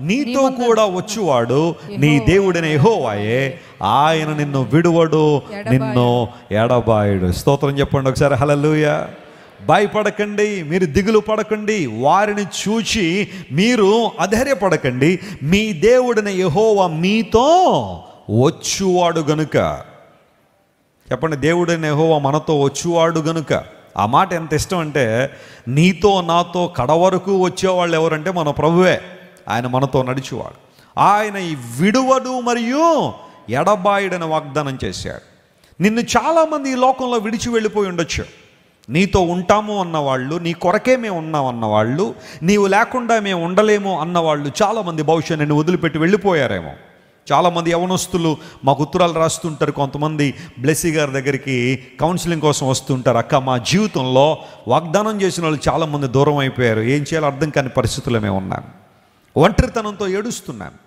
నీతో కూడా వచ్చువాడు నీ దేవుడైన యెహోవాయే, ఆయన నిన్ను విడువడు, నిన్ను ఎడబాయుడు. స్తోత్రం చెప్పండి ఒకసారి, హల్లెలూయా. భయపడకండి, మీరు దిగులు పడకండి, వారిని చూచి మీరు అధైర్యపడకండి, మీ దేవుడైన యెహోవా మీతో వచ్చువాడు గనుక. చెప్పండి, దేవుడైన యెహోవా మనతో వచ్చువాడు గనుక. ఆ మాట ఎంత ఇష్టం అంటే, నీతో నాతో కడవరకు వచ్చేవాళ్ళు ఎవరంటే మన ప్రభువే. ఆయన మనతో నడిచేవాడు. ఆయన ఈ విడువడు మరియు ఎడబాయుడని వాగ్దానం చేశాడు. నిన్ను చాలామంది ఈ లోకంలో విడిచి వెళ్ళిపోయి ఉండొచ్చు. నీతో ఉంటాము అన్నవాళ్ళు, నీ కొరకే మేము ఉన్నాం అన్నవాళ్ళు, నీవు లేకుండా మేము ఉండలేము అన్నవాళ్ళు చాలామంది బహుశా నిన్ను వదిలిపెట్టి వెళ్ళిపోయారేమో. చాలామంది యవనస్తులు మాకు ఉత్తరాలు రాస్తుంటారు. కొంతమంది బ్లెస్సీ గారి దగ్గరికి కౌన్సిలింగ్ కోసం వస్తుంటారు. అక్క, మా జీవితంలో వాగ్దానం చేసిన వాళ్ళు చాలామంది దూరం అయిపోయారు, ఏం చేయాలో అర్థం కాని పరిస్థితుల్లో మేము ఉన్నాను, ఒంటరితనంతో ఏడుస్తున్నాను,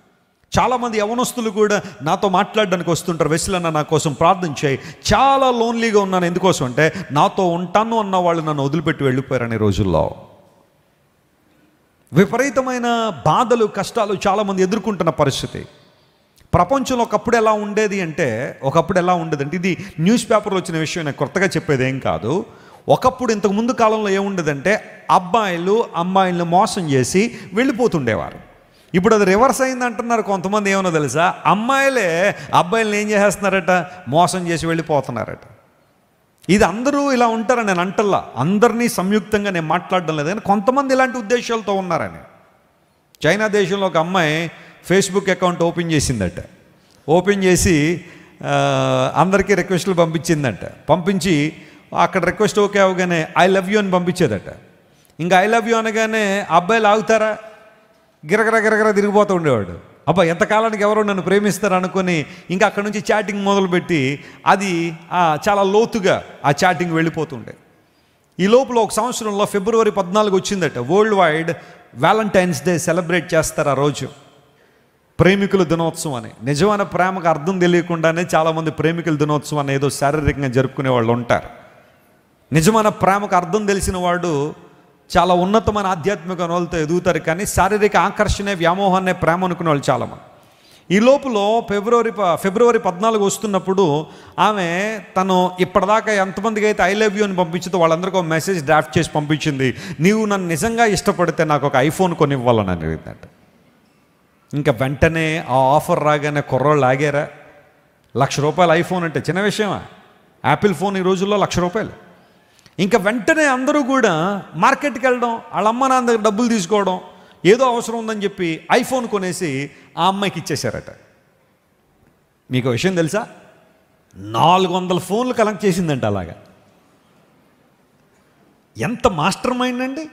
చాలామంది యవనస్తులు కూడా నాతో మాట్లాడడానికి వస్తుంటారు, వెస్లన్న నా కోసం ప్రార్థన చేయి, చాలా లోన్లీగా ఉన్నాను. ఎందుకోసం అంటే నాతో ఉంటాను అన్న వాళ్ళు నన్ను వదిలిపెట్టి వెళ్ళిపోయారని రోజుల్లో. విపరీతమైన బాధలు, కష్టాలు చాలామంది ఎదుర్కొంటున్న పరిస్థితి. ప్రపంచంలో ఒకప్పుడు ఎలా ఉండేది అంటే, ఇది న్యూస్ పేపర్లో వచ్చిన విషయం, నేను కొత్తగా చెప్పేది ఏం కాదు. ఒకప్పుడు ఇంతకు ముందు కాలంలో ఏముండేదంటే అబ్బాయిలు అమ్మాయిలను మోసం చేసి వెళ్ళిపోతుండేవారు. ఇప్పుడు అది రివర్స్ అయింది అంటున్నారు కొంతమంది. ఏమన్నా తెలుసా, అమ్మాయిలే అబ్బాయిలను ఏం చేసేస్తున్నారట, మోసం చేసి వెళ్ళిపోతున్నారట. ఇది అందరూ ఇలా ఉంటారని నేను అంటల్లా, అందరినీ సంయుక్తంగా నేను మాట్లాడడం లేదు, కానీ కొంతమంది ఇలాంటి ఉద్దేశాలతో ఉన్నారని. చైనా దేశంలో ఒక అమ్మాయి ఫేస్బుక్ అకౌంట్ ఓపెన్ చేసిందట. ఓపెన్ చేసి అందరికీ రిక్వెస్ట్లు పంపించిందట. పంపించి అక్కడ రిక్వెస్ట్ ఓకే అవగానే ఐ లవ్ యూ అని పంపించేదట. ఇంకా ఐ లవ్ యూ అనగానే అబ్బాయిలు ఆగుతారా, గిరగిర తిరిగిపోతూ ఉండేవాడు. అబ్బా ఎంతకాలానికి ఎవరో నన్ను ప్రేమిస్తారు అనుకొని ఇంకా అక్కడ నుంచి చాటింగ్ మొదలుపెట్టి అది చాలా లోతుగా ఆ చాటింగ్ వెళ్ళిపోతుండే. ఈ లోపల ఒక సంవత్సరంలో ఫిబ్రవరి 14 వచ్చిందట. World wide Valentine's day celebrate చేస్తారు ఆ రోజు, ప్రేమికుల దినోత్సవం అని. నిజమైన ప్రేమకు అర్థం తెలియకుండానే చాలామంది ప్రేమికుల దినోత్సవం అని ఏదో శారీరకంగా జరుపుకునే వాళ్ళు ఉంటారు. నిజమైన ప్రేమకు అర్థం తెలిసిన వాడు చాలా ఉన్నతమైన ఆధ్యాత్మిక వాళ్ళతో ఎదుగుతారు, కానీ శారీరక ఆకర్షణే వ్యామోహాన్నే ప్రేమ అనుకునే వాళ్ళు చాలామంది. ఈ లోపల ఫిబ్రవరి 14 వస్తున్నప్పుడు ఆమె తను ఇప్పటిదాకా ఎంతమందికి అయితే ఐ లవ్ యూ అని పంపించిందో వాళ్ళందరికీ ఒక మెసేజ్ డ్రాఫ్ట్ చేసి పంపించింది. నీవు నన్ను నిజంగా ఇష్టపడితే నాకు ఒక ఐఫోన్ కొనివ్వాలని అడిగిందట. ఇంకా వెంటనే ఆ ఆఫర్ రాగానే కుర్రోళ్ళు ఆగారా. ₹1,00,000 ఐఫోన్ అంటే చిన్న విషయమా? యాపిల్ ఫోన్ ఈ రోజుల్లో ₹1,00,000. ఇంకా వెంటనే అందరూ కూడా మార్కెట్కి వెళ్ళడం, వాళ్ళ అమ్మ నాన్న దగ్గర డబ్బులు తీసుకోవడం, ఏదో అవసరం ఉందని చెప్పి ఐఫోన్ కొనేసి ఆ అమ్మాయికి ఇచ్చేశారట. మీకు విషయం తెలుసా, 400 ఫోన్లు కలెక్ట్ చేసిందంట. అలాగా ఎంత మాస్టర్ మైండ్ అండి.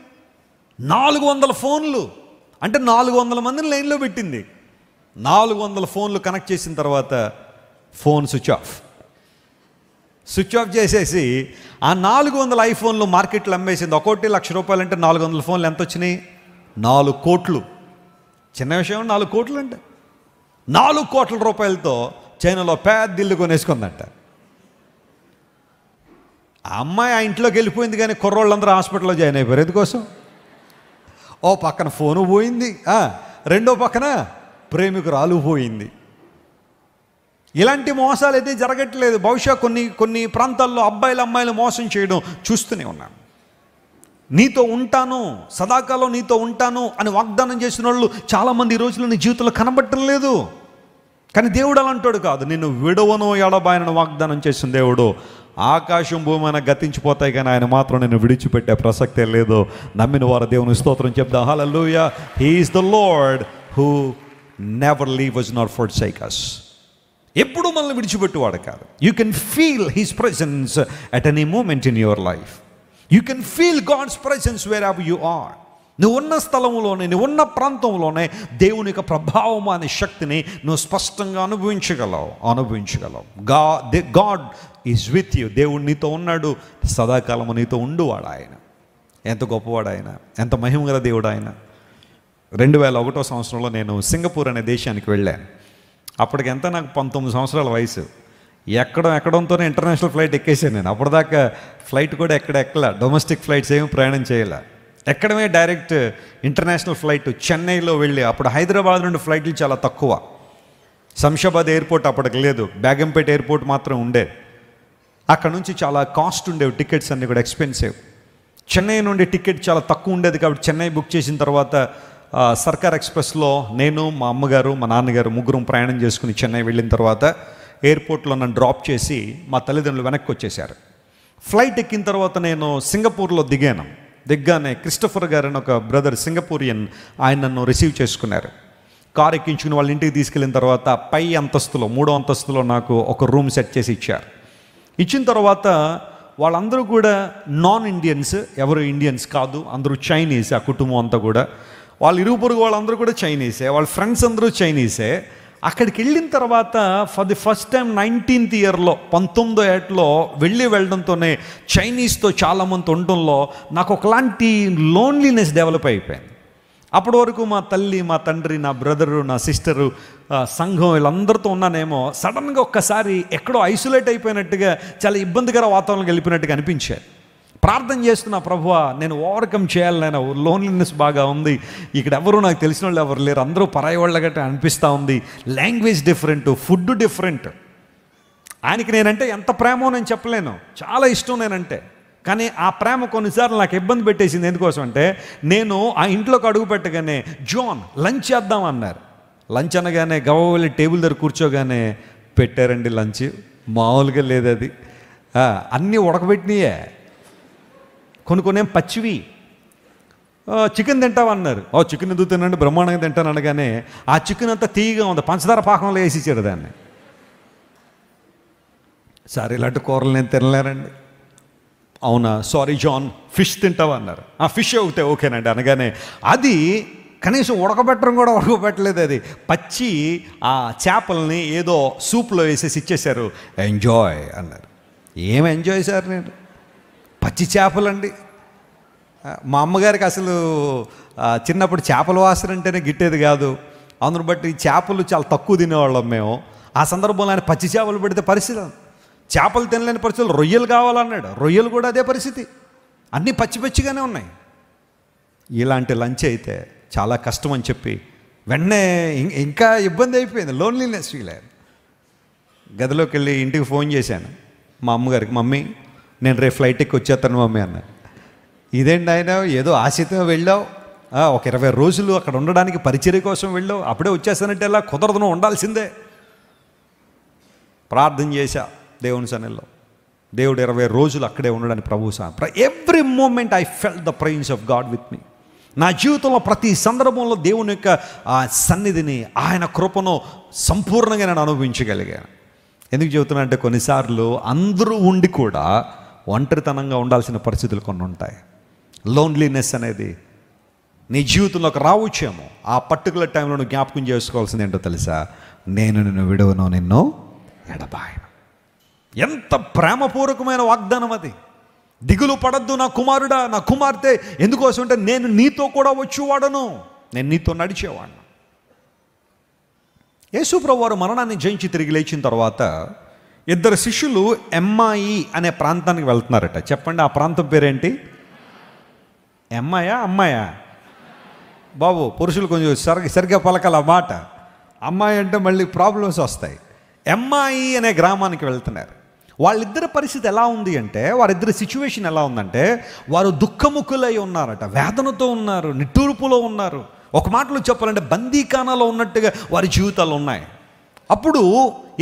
400 ఫోన్లు అంటే 400 మందిని లైన్లో పెట్టింది. 400 ఫోన్లు కనెక్ట్ చేసిన తర్వాత ఫోన్ స్విచ్ ఆఫ్ చేసేసి ఆ 400 ఐఫోన్లు మార్కెట్లో అమ్మేసింది. ఒక్కోటి ₹1,00,000 అంటే 400 ఫోన్లు ఎంత వచ్చినాయి? 4 కోట్లు. చిన్న విషయం, 4 కోట్లు అంటే 4 కోట్ల రూపాయలతో చైనాలో పెద్ద ఇల్లు కొనేసుకుందంట. ఆ అమ్మాయి ఆ ఇంట్లోకి వెళ్ళిపోయింది, కానీ కుర్రోళ్ళందరూ హాస్పిటల్లో జాయిన్ అయిపోయారు. ఎందుకోసం? ఓ పక్కన ఫోను పోయింది, రెండో పక్కన ప్రేమికురాలు పోయింది. ఇలాంటి మోసాలు అయితే జరగట్లేదు. బహుశా కొన్ని ప్రాంతాల్లో అమ్మాయిలు మోసం చేయడం చూస్తూనే ఉన్నాను. నీతో ఉంటాను, సదాకాలం నీతో ఉంటాను అని వాగ్దానం చేసిన వాళ్ళు చాలామంది ఈ రోజుల్లో నీ జీవితంలో కనబడటం లేదు. కానీ దేవుడు అలాంటోడు కాదు. నిన్ను విడవను ఎడబాయనను వాగ్దానం చేసిన దేవుడు. ఆకాశం భూమి అయినా గతించిపోతాయి, కానీ ఆయన మాత్రం నిన్ను విడిచిపెట్టే ప్రసక్తే లేదు. నమ్మిన వారు దేవుని స్తోత్రం చెప్దాం. హల్లెలూయా. He is the Lord who never leave us nor forsake us. ఎప్పుడు మనల్ని విడిచిపెట్టువాడు కాదు. You can feel his presence at any moment in your life. You can feel God's presence wherever you are. నువ్వు ఉన్న స్థలంలోనే, నువ్వు ఉన్న ప్రాంతంలోనే దేవుని యొక్క ప్రభావం అనే శక్తిని నువ్వు స్పష్టంగా అనుభవించగలవు. God is with you. దేవుడు నీతో ఉన్నాడు, సదాకాలము నీతో ఉండువాడు ఆయన. ఎంత గొప్పవాడు ఆయన, ఎంత మహిమగల దేవుడు ఆయన. 2001 సంవత్సరంలో నేను సింగపూర్ అనే దేశానికి వెళ్ళాను. అప్పటికి ఎంత, నాకు 19 సంవత్సరాల వయసు. ఎక్కడంతోనే ఇంటర్నేషనల్ ఫ్లైట్ ఎక్కేసాను నేను. అప్పటిదాకా ఫ్లైట్ కూడా ఎక్కలా, డొమెస్టిక్ ఫ్లైట్స్ ఏమి ప్రయాణం చేయాల. ఎక్కడమే డైరెక్ట్ ఇంటర్నేషనల్ ఫ్లైట్ చెన్నైలో వెళ్ళి, అప్పుడు హైదరాబాద్ నుండి ఫ్లైట్లు చాలా తక్కువ. శంషాబాద్ ఎయిర్పోర్ట్ అప్పటికి లేదు, బేగంపేట ఎయిర్పోర్ట్ మాత్రం ఉండేది. అక్కడ నుంచి చాలా కాస్ట్ ఉండేవి, టికెట్స్ అన్నీ కూడా ఎక్స్పెన్సివ్. చెన్నై నుండి టికెట్ చాలా తక్కువ ఉండేది కాబట్టి చెన్నై బుక్ చేసిన తర్వాత సర్కార్ ఎక్స్ప్రెస్లో నేను, మా అమ్మగారు, మా నాన్నగారు ముగ్గురం ప్రయాణం చేసుకుని చెన్నై వెళ్ళిన తర్వాత ఎయిర్పోర్ట్లో నన్ను డ్రాప్ చేసి మా తల్లిదండ్రులు వెనక్కి వచ్చేసారు. ఫ్లైట్ ఎక్కిన తర్వాత నేను సింగపూర్లో దిగ్గానే క్రిస్టఫర్ గారు అని ఒక బ్రదర్ సింగపూరియన్, ఆయన నన్ను రిసీవ్ చేసుకున్నారు. కార్ ఎక్కించుకుని వాళ్ళ ఇంటికి తీసుకెళ్ళిన తర్వాత పై అంతస్తులో, 3వ అంతస్తులో నాకు ఒక రూమ్ సెట్ చేసి ఇచ్చారు. ఇచ్చిన తర్వాత వాళ్ళందరూ కూడా నాన్ ఇండియన్స్, ఎవరు ఇండియన్స్ కాదు, అందరూ చైనీస్. ఆ కుటుంబం అంతా కూడా వాళ్ళ ఇరుగు పొరుగు వాళ్ళందరూ కూడా చైనీసే, వాళ్ళ ఫ్రెండ్స్ అందరూ చైనీసే. అక్కడికి వెళ్ళిన తర్వాత for the first time 19th ఇయర్లో, 19వ ఏటలో వెళ్ళడంతోనే చైనీస్తో చాలామంది ఉండడంలో నాకు ఒకలాంటి లోన్లీనెస్ డెవలప్ అయిపోయింది. అప్పటి వరకు మా తల్లి, మా తండ్రి, నా బ్రదరు, నా సిస్టరు, సంఘం వీళ్ళందరితో ఉన్నానేమో. సడన్గా ఒక్కసారి ఎక్కడో ఐసోలేట్ అయిపోయినట్టుగా, చాలా ఇబ్బందికర వాతావరణంకి వెళ్ళిపోయినట్టుగా అనిపించారు. ప్రార్థన చేస్తున్నా, ప్రభువా నేను ఓవర్కమ్ చేయాలి, నేను లోన్లీనెస్ బాగా ఉంది, ఇక్కడ ఎవరు నాకు తెలిసిన వాళ్ళు ఎవరు లేరు, అందరూ పరాయి వాళ్ళ గట్రా అనిపిస్తూ ఉంది, లాంగ్వేజ్ డిఫరెంట్, ఫుడ్ డిఫరెంట్. ఆయనకి నేనంటే ఎంత ప్రేమో నేను చెప్పలేను, చాలా ఇష్టం నేనంటే. కానీ ఆ ప్రేమ కొన్నిసార్లు నాకు ఇబ్బంది పెట్టేసింది. ఎందుకోసం అంటే నేను ఆ ఇంట్లోకి అడుగు పెట్టగానే జాన్ లంచ్ చేద్దాం అన్నారు. లంచ్ అనగానే గవ్వలి టేబుల్ దగ్గర కూర్చోగానే పెట్టారండి లంచ్. మామూలుగా లేదు అది, అన్నీ ఉడకబెట్టినాయే, కొన్ని ఏం పచ్చివి. చికెన్ తింటామన్నారు. చికెన్ ఎందుకు తినండి, బ్రహ్మాండంగా తింటాను అనగానే ఆ చికెన్ అంతా తీయగా ఉంది, పంచదార పాకంలో వేసి ఇచ్చారు దాన్ని. సరే ఇలాంటి కూరలు నేను తినలేనండి. అవునా, సారీ జాన్ ఫిష్ తింటావా అన్నారు. ఫిష్ అవుతే ఓకేనండి అనగానే అది కనీసం ఉడకబెట్టడం కూడా ఉడకబెట్టలేదు, అది పచ్చి ఆ చేపల్ని ఏదో సూప్లో వేసేసి ఇచ్చేశారు. ఎంజాయ్ అన్నారు. ఏం ఎంజాయ్ సార్, నేను పచ్చి చేపలండి. మా అమ్మగారికి అసలు చిన్నప్పుడు చేపల వాసన అంటేనే గిట్టేది కాదు. అందును బట్టి చేపలు చాలా తక్కువ తినేవాళ్ళం మేము. ఆ సందర్భంలో ఆయన పచ్చి చేపలు పెడితే పరిస్థితి, చేపలు తినలేని పరిస్థితులు, రొయ్యలు కావాలన్నాడు, రొయ్యలు కూడా అదే పరిస్థితి, అన్నీ పచ్చి పచ్చిగానే ఉన్నాయి. ఇలాంటి లంచ్ అయితే చాలా కష్టం అని చెప్పి వెంటనే ఇంకా ఇబ్బంది అయిపోయింది, లోన్లీనెస్ ఫీల్ అయ్యాను. గదిలోకి వెళ్ళి ఇంటికి ఫోన్ చేశాను మా అమ్మగారికి, మమ్మీ నేను రేపు ఫ్లైట్ ఎక్కి వచ్చేస్తాను మమ్మీ అన్నాను. ఇదేంటి ఆయన, ఏదో ఆశతో వెళ్ళావు, ఒక 20 రోజులు అక్కడ ఉండడానికి పరిచర్య కోసం వెళ్ళావు, అప్పుడే వచ్చేస్తానంటే ఎలా కుదరదును, ఉండాల్సిందే. ప్రార్థన చేశా దేవుని సన్నిధిలో, దేవుడు 20 రోజులు అక్కడే ఉండడానికి ప్రభువు every moment I felt the presence of God with me. నా జీవితంలో ప్రతి సందర్భంలో దేవుని యొక్క ఆ సన్నిధిని, ఆయన కృపను సంపూర్ణంగా నేను అనుభవించగలిగాను. ఎందుకు చెబుతున్నా అంటే కొన్నిసార్లు అందరూ ఉండి కూడా ఒంటరితనంగా ఉండాల్సిన పరిస్థితులు కొన్ని ఉంటాయి. లోన్లీనెస్ అనేది నీ జీవితంలోకి రావచ్చేమో. ఆ పర్టికులర్ టైంలో నువ్వు జ్ఞాపకం చేసుకోవాల్సింది ఏంటో తెలుసా, నేను నిన్ను విడవను, నిన్ను ఎడబాయను. ఎంత ప్రేమపూర్వకమైన వాగ్దానం అది. దిగులు పడద్దు నా కుమారుడా, నా కుమార్తె, ఎందుకోసం అంటే నేను నీతో కూడా వచ్చేవాడను, నేను నీతో నడిచేవాడిను. యేసుప్రభువు వారు మరణాన్ని జయించి తిరిగి లేచిన తర్వాత 2 శిష్యులు ఎమ్మాయి అనే ప్రాంతానికి వెళ్తున్నారట. చెప్పండి, ఆ ప్రాంతం పేరేంటి? ఎమ్మాయా అమ్మాయా? బాబు పురుషులు కొంచెం సరిగ్గా పలకాల మాట. అమ్మాయి అంటే మళ్ళీ ప్రాబ్లమ్స్ వస్తాయి. ఎమ్మాయి అనే గ్రామానికి వెళ్తున్నారు. వాళ్ళిద్దరి పరిస్థితి ఎలా ఉంది అంటే, వారిద్దరి సిచ్యువేషన్ ఎలా ఉందంటే, వారు దుఃఖముఖులై ఉన్నారట, వేదనతో ఉన్నారు, నిట్టూర్పులో ఉన్నారు. ఒక మాటలో చెప్పాలంటే బందీఖానాలో ఉన్నట్టుగా వారి జీవితాలు ఉన్నాయి. అప్పుడు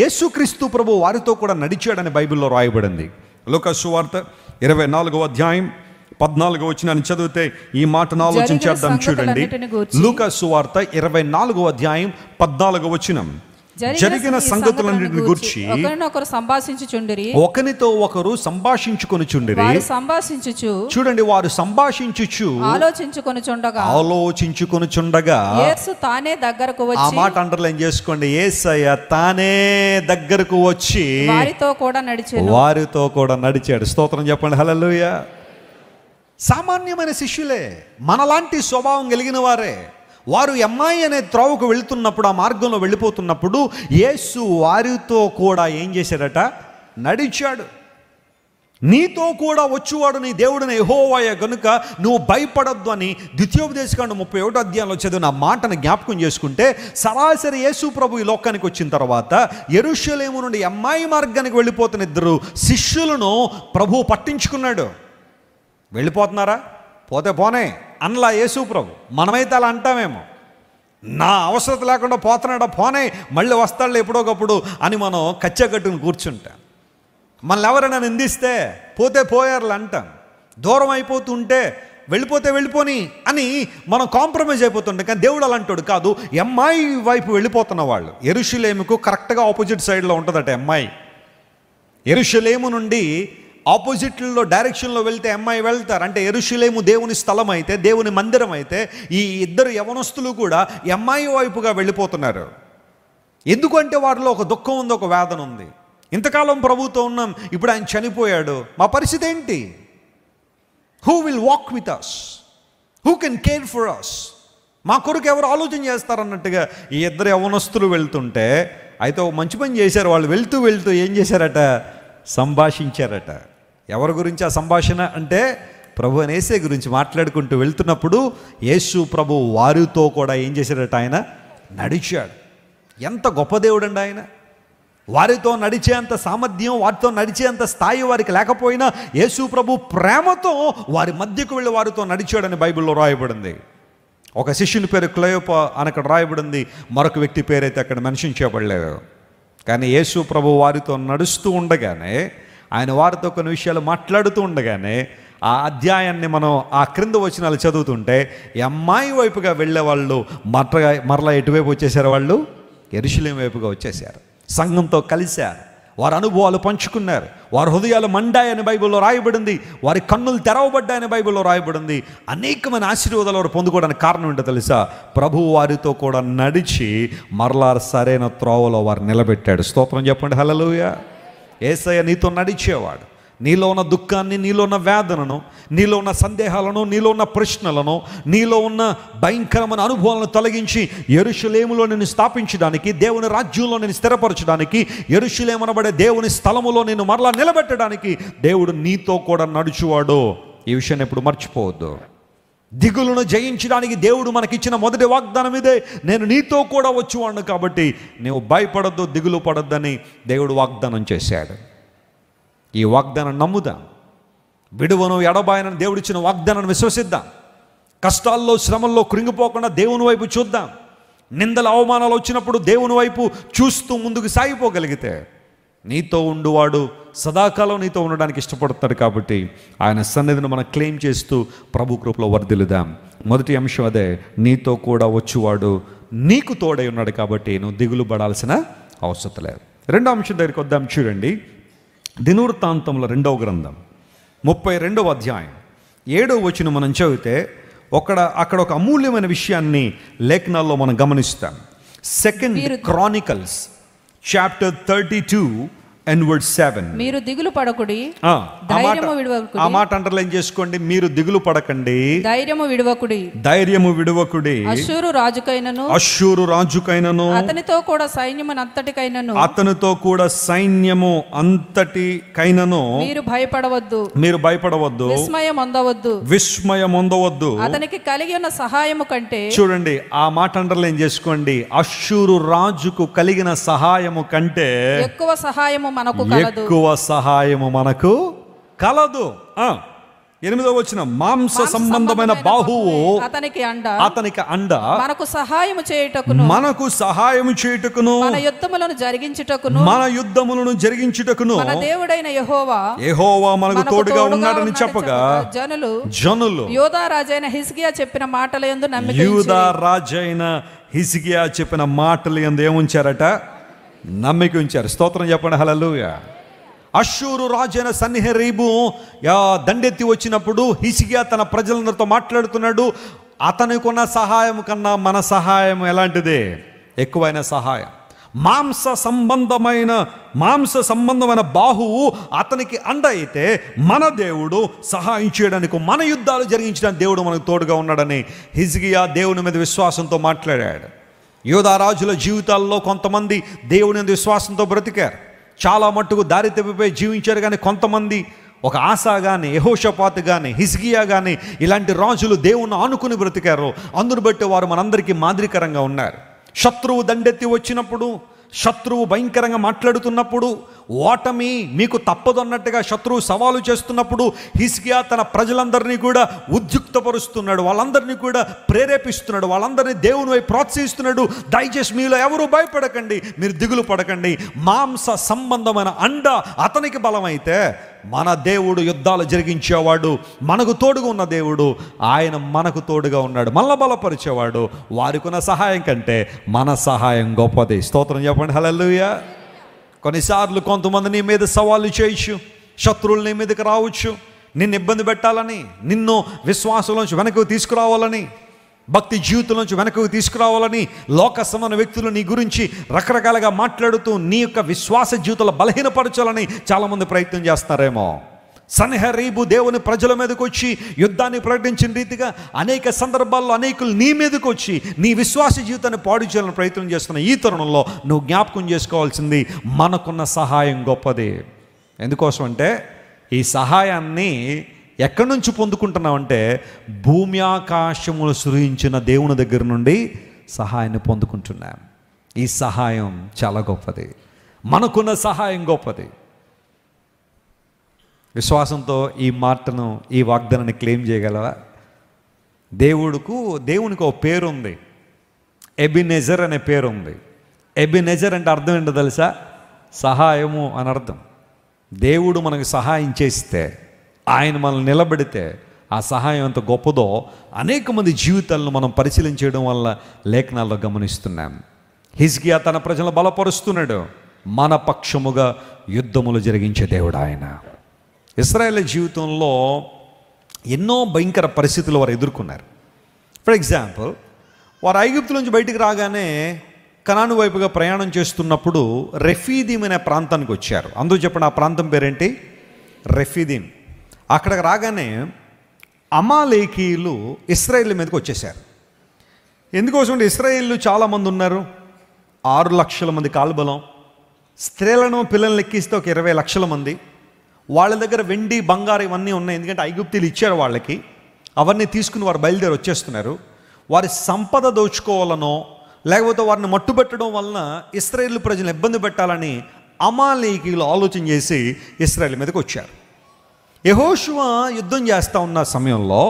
యేసుక్రీస్తు ప్రభు వారితో కూడా నడిచాడని బైబిల్లో రాయబడింది. లూకా సువార్త 24వ అధ్యాయం 14వ వచనాన్ని చదివితే ఈ మాటను ఆలోచించేద్దాం. చూడండి, లూకా సువార్త 24వ అధ్యాయం 14వ వచనం. జరిగిన సంగతులన్నిటిని గూర్చి ఒకరితో ఒకరు సంభాషించుకొనుచుండిరి. చూడండి, వారు సంభాషించుచు ఆలోచించుకొనుచుండగా యేసు తానే దగ్గరకు వచ్చి, ఆ మాట అండర్లైన్ చేసుకోండి, యేసయ్య తానే దగ్గరకు వచ్చి వారితో కూడా నడిచాడు. స్తోత్రం చెప్పండి, హల్లెలూయా. సామాన్యమైన శిష్యులే, మనలాంటి స్వభావం కలిగిన వారే. వారు ఎమ్మాయి అనే త్రోవకు వెళుతున్నప్పుడు, ఆ మార్గంలో వెళ్ళిపోతున్నప్పుడు యేసు వారితో కూడా ఏం చేశాడట? నడిచాడు. నీతో కూడా వచ్చువాడు నీ దేవుడిని యెహోవాయే గనుక నువ్వు భయపడొద్దు అని ద్వితీయోపదేశకాండం 31వ అధ్యాయంలో చదివిన మాటను జ్ఞాపకం చేసుకుంటే, సరాసరి యేసు ప్రభు ఈ లోకానికి వచ్చిన తర్వాత యెరూషలేము నుండి ఎమ్మాయి మార్గానికి వెళ్ళిపోతున్న 2 శిష్యులను ప్రభు పట్టించుకున్నాడు. వెళ్ళిపోతున్నారా? పోతే పోనే అనలా యేసు ప్రభు. మనమైతే అలా అంటామేమో, నా అవసరం లేకుండా పోతున్నాడా, పోనే మళ్ళీ వస్తాడులే ఎప్పుడోకప్పుడు అని మనం కచ్చగట్టుకుని కూర్చుంటాం. మనల్ని ఎవరైనా నిందిస్తే పోతే పోయారులే అంటాం. దూరం అయిపోతుంటే వెళ్ళిపోతే వెళ్ళిపోని అని మనం కాంప్రమైజ్ అయిపోతుంటాం. కానీ దేవుడు అలా అంటాడు కాదు. ఎమ్మాయి వైపు వెళ్ళిపోతున్న వాళ్ళు, యెరూషలేముకు కరెక్ట్గా ఆపోజిట్ సైడ్లో ఉంటుందట ఎమ్మాయి. యెరూషలేము నుండి ఆపోజిట్లో డైరెక్షన్లో వెళ్తే అమ్మాయి వెళ్తారు. అంటే యెరూషలేము దేవుని స్థలం అయితే, దేవుని మందిరం అయితే, ఈ 2 యవనస్తులు కూడా అమ్మాయి వైపుగా వెళ్ళిపోతున్నారు. ఎందుకంటే వారిలో ఒక దుఃఖం ఉంది, ఒక వేదన ఉంది. ఇంతకాలం ప్రభుతో ఉన్నాం, ఇప్పుడు ఆయన చనిపోయాడు, మా పరిస్థితి ఏంటి? Who will walk with us? Who can care for us? మా కొరకు ఎవరు ఆలోచన చేస్తారన్నట్టుగా ఈ ఇద్దరు యవ్వనస్తులు వెళ్తుంటే, అయితే ఒక మంచి పని చేశారు. వాళ్ళు వెళ్తూ వెళ్తూ ఏం చేశారట? సంభాషించారట. ఎవరి గురించి ఆ సంభాషణ అంటే, ప్రభు అయిన యేసే గురించి మాట్లాడుకుంటూ వెళ్తున్నప్పుడు యేసు ప్రభు వారితో కూడా ఏం చేశారట? ఆయన నడిచాడు. ఎంత గొప్ప దేవుడు అండి ఆయన! వారితో నడిచేంత సామర్థ్యం, వారితో నడిచేంత స్థాయి వారికి లేకపోయినా యేసు ప్రభు ప్రేమతో వారి మధ్యకు వెళ్ళి వారితో నడిచాడని బైబిల్లో రాయబడింది. ఒక శిష్యుని పేరు క్లయోప అని అక్కడ రాయబడింది, మరొక వ్యక్తి పేరైతే అక్కడ మెన్షన్ చేయబడలేదు. కానీ యేసు ప్రభు వారితో నడుస్తూ ఉండగానే, ఆయన వారితో కొన్ని విషయాలు మాట్లాడుతూ ఉండగానే, ఆ అధ్యాయాన్ని మనం ఆ క్రింద వచనాలు చదువుతుంటే, ఈ అమ్మాయి వైపుగా వెళ్ళే వాళ్ళు మరలా ఎటువైపు వచ్చేసారు? వాళ్ళు యెరూషలేము వైపుగా వచ్చేసారు. సంఘంతో కలిశారు, వారి అనుభవాలు పంచుకున్నారు, వారి హృదయాలు మండాయని బైబిల్లో రాయబడింది, వారి కన్నులు తెరవబడ్డాయని బైబిల్లో రాయబడింది. అనేకమైన ఆశీర్వాదాలు వారు పొందుకోవడానికి కారణం ఏంటో తెలుసా? ప్రభువు వారితో కూడా నడిచి మరలా సరైన త్రోవలో వారు నిలబెట్టాడు. స్తోత్రం చెప్పండి, హల్లెలూయా. యేసయ్య నీతో నడిచేవాడు. నీలో ఉన్న దుఃఖాన్ని, నీలో ఉన్న వేదనను, నీలో ఉన్న సందేహాలను, నీలో ఉన్న ప్రశ్నలను, నీలో ఉన్న భయంకరమైన అనుభవాలను తొలగించి యెరూషలేములో నిన్ను స్థాపించడానికి, దేవుని రాజ్యంలో నేను స్థిరపరచడానికి, యెరూషలేము అనబడే దేవుని స్థలములో నేను మరలా నిలబెట్టడానికి దేవుడు నీతో కూడా నడుచువాడు. ఈ విషయాన్ని ఎప్పుడు మర్చిపోవద్దు. దిగులను జయించడానికి దేవుడు మనకిచ్చిన మొదటి వాగ్దానం ఇదే, నేను నీతో కూడా వచ్చువాడు. కాబట్టి నీవు భయపడద్దు, దిగులు పడొద్దని దేవుడు వాగ్దానం చేశాడు. ఈ వాగ్దానం నమ్ముదాం. విడువను ఎడబాయనని దేవుడిచ్చిన వాగ్దానాన్ని విశ్వసిద్దాం. కష్టాల్లో, శ్రమల్లో కృంగిపోకుండా దేవుని వైపు చూద్దాం. నిందల అవమానాలు వచ్చినప్పుడు దేవుని వైపు చూస్తూ ముందుకు సాగిపోగలిగితే నీతో ఉండువాడు సదాకాలం నీతో ఉండడానికి ఇష్టపడుతాడు. కాబట్టి ఆయన సన్నిధిని మనం క్లెయిమ్ చేస్తూ ప్రభు కృపలో వర్ధిల్లుదాం. మొదటి అంశం అదే, నీతో కూడా వచ్చువాడు నీకు తోడై ఉన్నాడు. కాబట్టి నువ్వు దిగులు పడాల్సిన అవసరం లేదు. రెండో అంశం దగ్గరికి వద్దాం. చూడండి, దినవృత్తాంతముల 2వ గ్రంథం 32వ అధ్యాయం 7వ వచనం మనం చదివితే అక్కడ ఒక అమూల్యమైన విషయాన్ని లేఖనాల్లో మనం గమనిస్తాం. 2 Chronicles చాప్టర్ 32 and verse 7. మీరు దిగులు పడకుడి, ధైర్యము విడువకుడి. ఆ మాట అండర్లైన్ చేసుకోండి. మీరు దిగులు పడకండి, ధైర్యము విడువకుడి. ధైర్యము విడువకుడి. అష్షూరు రాజుకైనను అతనితో కూడా సైన్యము అంతటికైనను మీరు భయపడవద్దు, విస్మయం పొందవద్దు. అతనికి కలిగి ఉన్న సహాయము కంటే, చూడండి ఆ మాట అండర్లైన్ చేసుకోండి, అష్షూరు రాజుకు కలిగిన సహాయము కంటే ఎక్కువ సహాయము మనకు కలదు. 8వ వచనం, మాంస సంబంధమైన బాహువు అతనికి అండ, మనకు సహాయము చేయుటకును మన యుద్ధములను జరిగించుటకును మన దేవుడైన యెహోవా మనకు తోడుగా ఉన్నాడని చెప్పగా జనులు యూదా రాజైన హిజ్కియా చెప్పిన మాటలు యందు ఏముంచారట? నమ్మిక ఉంచారు. స్తోత్రం చెప్పండి, హల్లెలూయా. అష్షూరు రాజైన సన్హెరీబు దండెత్తి వచ్చినప్పుడు హిజ్కియా తన ప్రజలందరితో మాట్లాడుతున్నాడు. అతనికి ఉన్న సహాయం కన్నా మన సహాయం ఎలాంటిదే? ఎక్కువైన సహాయం. మాంస సంబంధమైన బాహువు అతనికి అండ అయితే, మన దేవుడు సహాయం చేయడానికి, మన యుద్ధాలు జరిగించడానికి దేవుడు మనకు తోడుగా ఉన్నాడని హిజ్కియా దేవుని మీద విశ్వాసంతో మాట్లాడాడు. యూదా రాజుల జీవితాల్లో కొంతమంది దేవుని మీద విశ్వాసంతో బ్రతికారు, చాలా మట్టుకు దారి తప్పిపోయి జీవించారు. కానీ కొంతమంది, ఒక ఆసా కానీ, యెహోషాపాతు కానీ, హిజ్కియా కానీ, ఇలాంటి రాజులు దేవుణ్ణి ఆనుకుని బ్రతికారు. అందును బట్టి వారు మనందరికీ మాదిరికరంగా ఉన్నారు. శత్రువు దండెత్తి వచ్చినప్పుడు, శత్రువు భయంకరంగా మాట్లాడుతున్నప్పుడు, ఓటమి మీకు తప్పదు అన్నట్టుగా శత్రువు సవాలు చేస్తున్నప్పుడు హిజ్కియా తన ప్రజలందరినీ కూడా ఉద్యుక్తపరుస్తున్నాడు, వాళ్ళందరినీ కూడా ప్రేరేపిస్తున్నాడు, వాళ్ళందరినీ దేవుని వైపు ప్రోత్సహిస్తున్నాడు. దయచేసి మీలో ఎవరు భయపడకండి, మీరు దిగులు పడకండి. మాంస సంబంధమైన అండ అతనికి బలమైతే, మన దేవుడు యుద్ధాలు జరిగించేవాడు, మనకు తోడుగా ఉన్న దేవుడు, ఆయన మనకు తోడుగా ఉన్నాడు, మనల్ని బలపరిచేవాడు. వారికి ఉన్న సహాయం కంటే మన సహాయం గొప్పది. స్తోత్రం చెప్పండి, హల్లెలూయా. కొన్నిసార్లు కొంతమంది నీ మీద సవాళ్ళు చేయొచ్చు, శత్రువులు నీ మీదకి రావచ్చు, నిన్ను ఇబ్బంది పెట్టాలని, నిన్ను విశ్వాసంలోంచి వెనక్కి తీసుకురావాలని, భక్తి జీవితం నుంచి వెనక్కి తీసుకురావాలని లోక సమాన వ్యక్తులు నీ గురించి రకరకాలుగా మాట్లాడుతూ నీ యొక్క విశ్వాస జీవితంలో బలహీనపరచాలని చాలామంది ప్రయత్నం చేస్తారేమో. సన్హెరీబు దేవుని ప్రజల మీదకి వచ్చి యుద్ధాన్ని ప్రకటించిన రీతిగా అనేక సందర్భాల్లో అనేకులు నీ మీదకి వచ్చి నీ విశ్వాస జీవితాన్ని పాడు చేయాలని ప్రయత్నం చేస్తున్న ఈ తరుణంలో నువ్వు జ్ఞాపకం చేసుకోవాల్సింది, మనకున్న సహాయం గొప్పది. ఎందుకోసం అంటే ఈ సహాయాన్ని ఎక్కడి నుంచి పొందుకుంటున్నామంటే భూమి ఆకాశములు సృజించిన దేవుని దగ్గర నుండి సహాయాన్ని పొందుకుంటున్నాం. ఈ సహాయం చాలా గొప్పది, మనకున్న సహాయం గొప్పది. విశ్వాసంతో ఈ మాటను, ఈ వాగ్దానాన్ని క్లెయిమ్ చేయగలవా? దేవునికి ఒక పేరు ఉంది, ఎబినెజర్ అనే పేరు ఉంది. ఎబినెజర్ అంటే అర్థం ఏంటో తెలుసా? సహాయము అని అర్థం. దేవుడు మనకు సహాయం చేస్తే, ఆయన మనల్ని నిలబెడితే ఆ సహాయం ఎంత గొప్పదో అనేక మంది జీవితాలను మనం పరిశీలించడం వల్ల లేఖనాల్లో గమనిస్తున్నాం. హిజ్కియా తన ప్రజలను బలపరుస్తున్నాడు. మన పక్షముగా యుద్ధములు జరిగించే దేవుడు ఆయన. ఇశ్రాయేలు జీవితంలో ఎన్నో భయంకర పరిస్థితులు వారు ఎదుర్కొన్నారు. ఫర్ ఎగ్జాంపుల్, వారు ఐగుప్తు నుంచి బయటికి రాగానే కనాను వైపుగా ప్రయాణం చేస్తున్నప్పుడు రెఫీదీం అనే ప్రాంతానికి వచ్చారు. అందుకు చెప్పండి, ఆ ప్రాంతం పేరేంటి? రెఫీదీం. అక్కడికి రాగానే అమాలేకీయులు ఇశ్రాయేలు మీదకి వచ్చేసారు. ఎందుకోసం? ఇశ్రాయేలు చాలామంది ఉన్నారు, 6 లక్షల మంది కాల్బలం, స్త్రీలను పిల్లల్ని లెక్కిస్తే ఒక 20 లక్షల మంది. వాళ్ళ దగ్గర వెండి బంగారం ఇవన్నీ ఉన్నాయి, ఎందుకంటే ఐగుప్తీయులు ఇచ్చారు వాళ్ళకి. అవన్నీ తీసుకుని వారు బయలుదేరి వచ్చేస్తున్నారు. వారి సంపద దోచుకోవాలనో లేకపోతే వారిని మట్టుబెట్టడం వలన ఇశ్రాయేలు ప్రజలను ఇబ్బంది పెట్టాలని అమాలేకీయులు ఆలోచన చేసి ఇశ్రాయేలు మీదకి వచ్చారు. యెహోషువ యుద్ధం చేస్తూ ఉన్న సమయంలో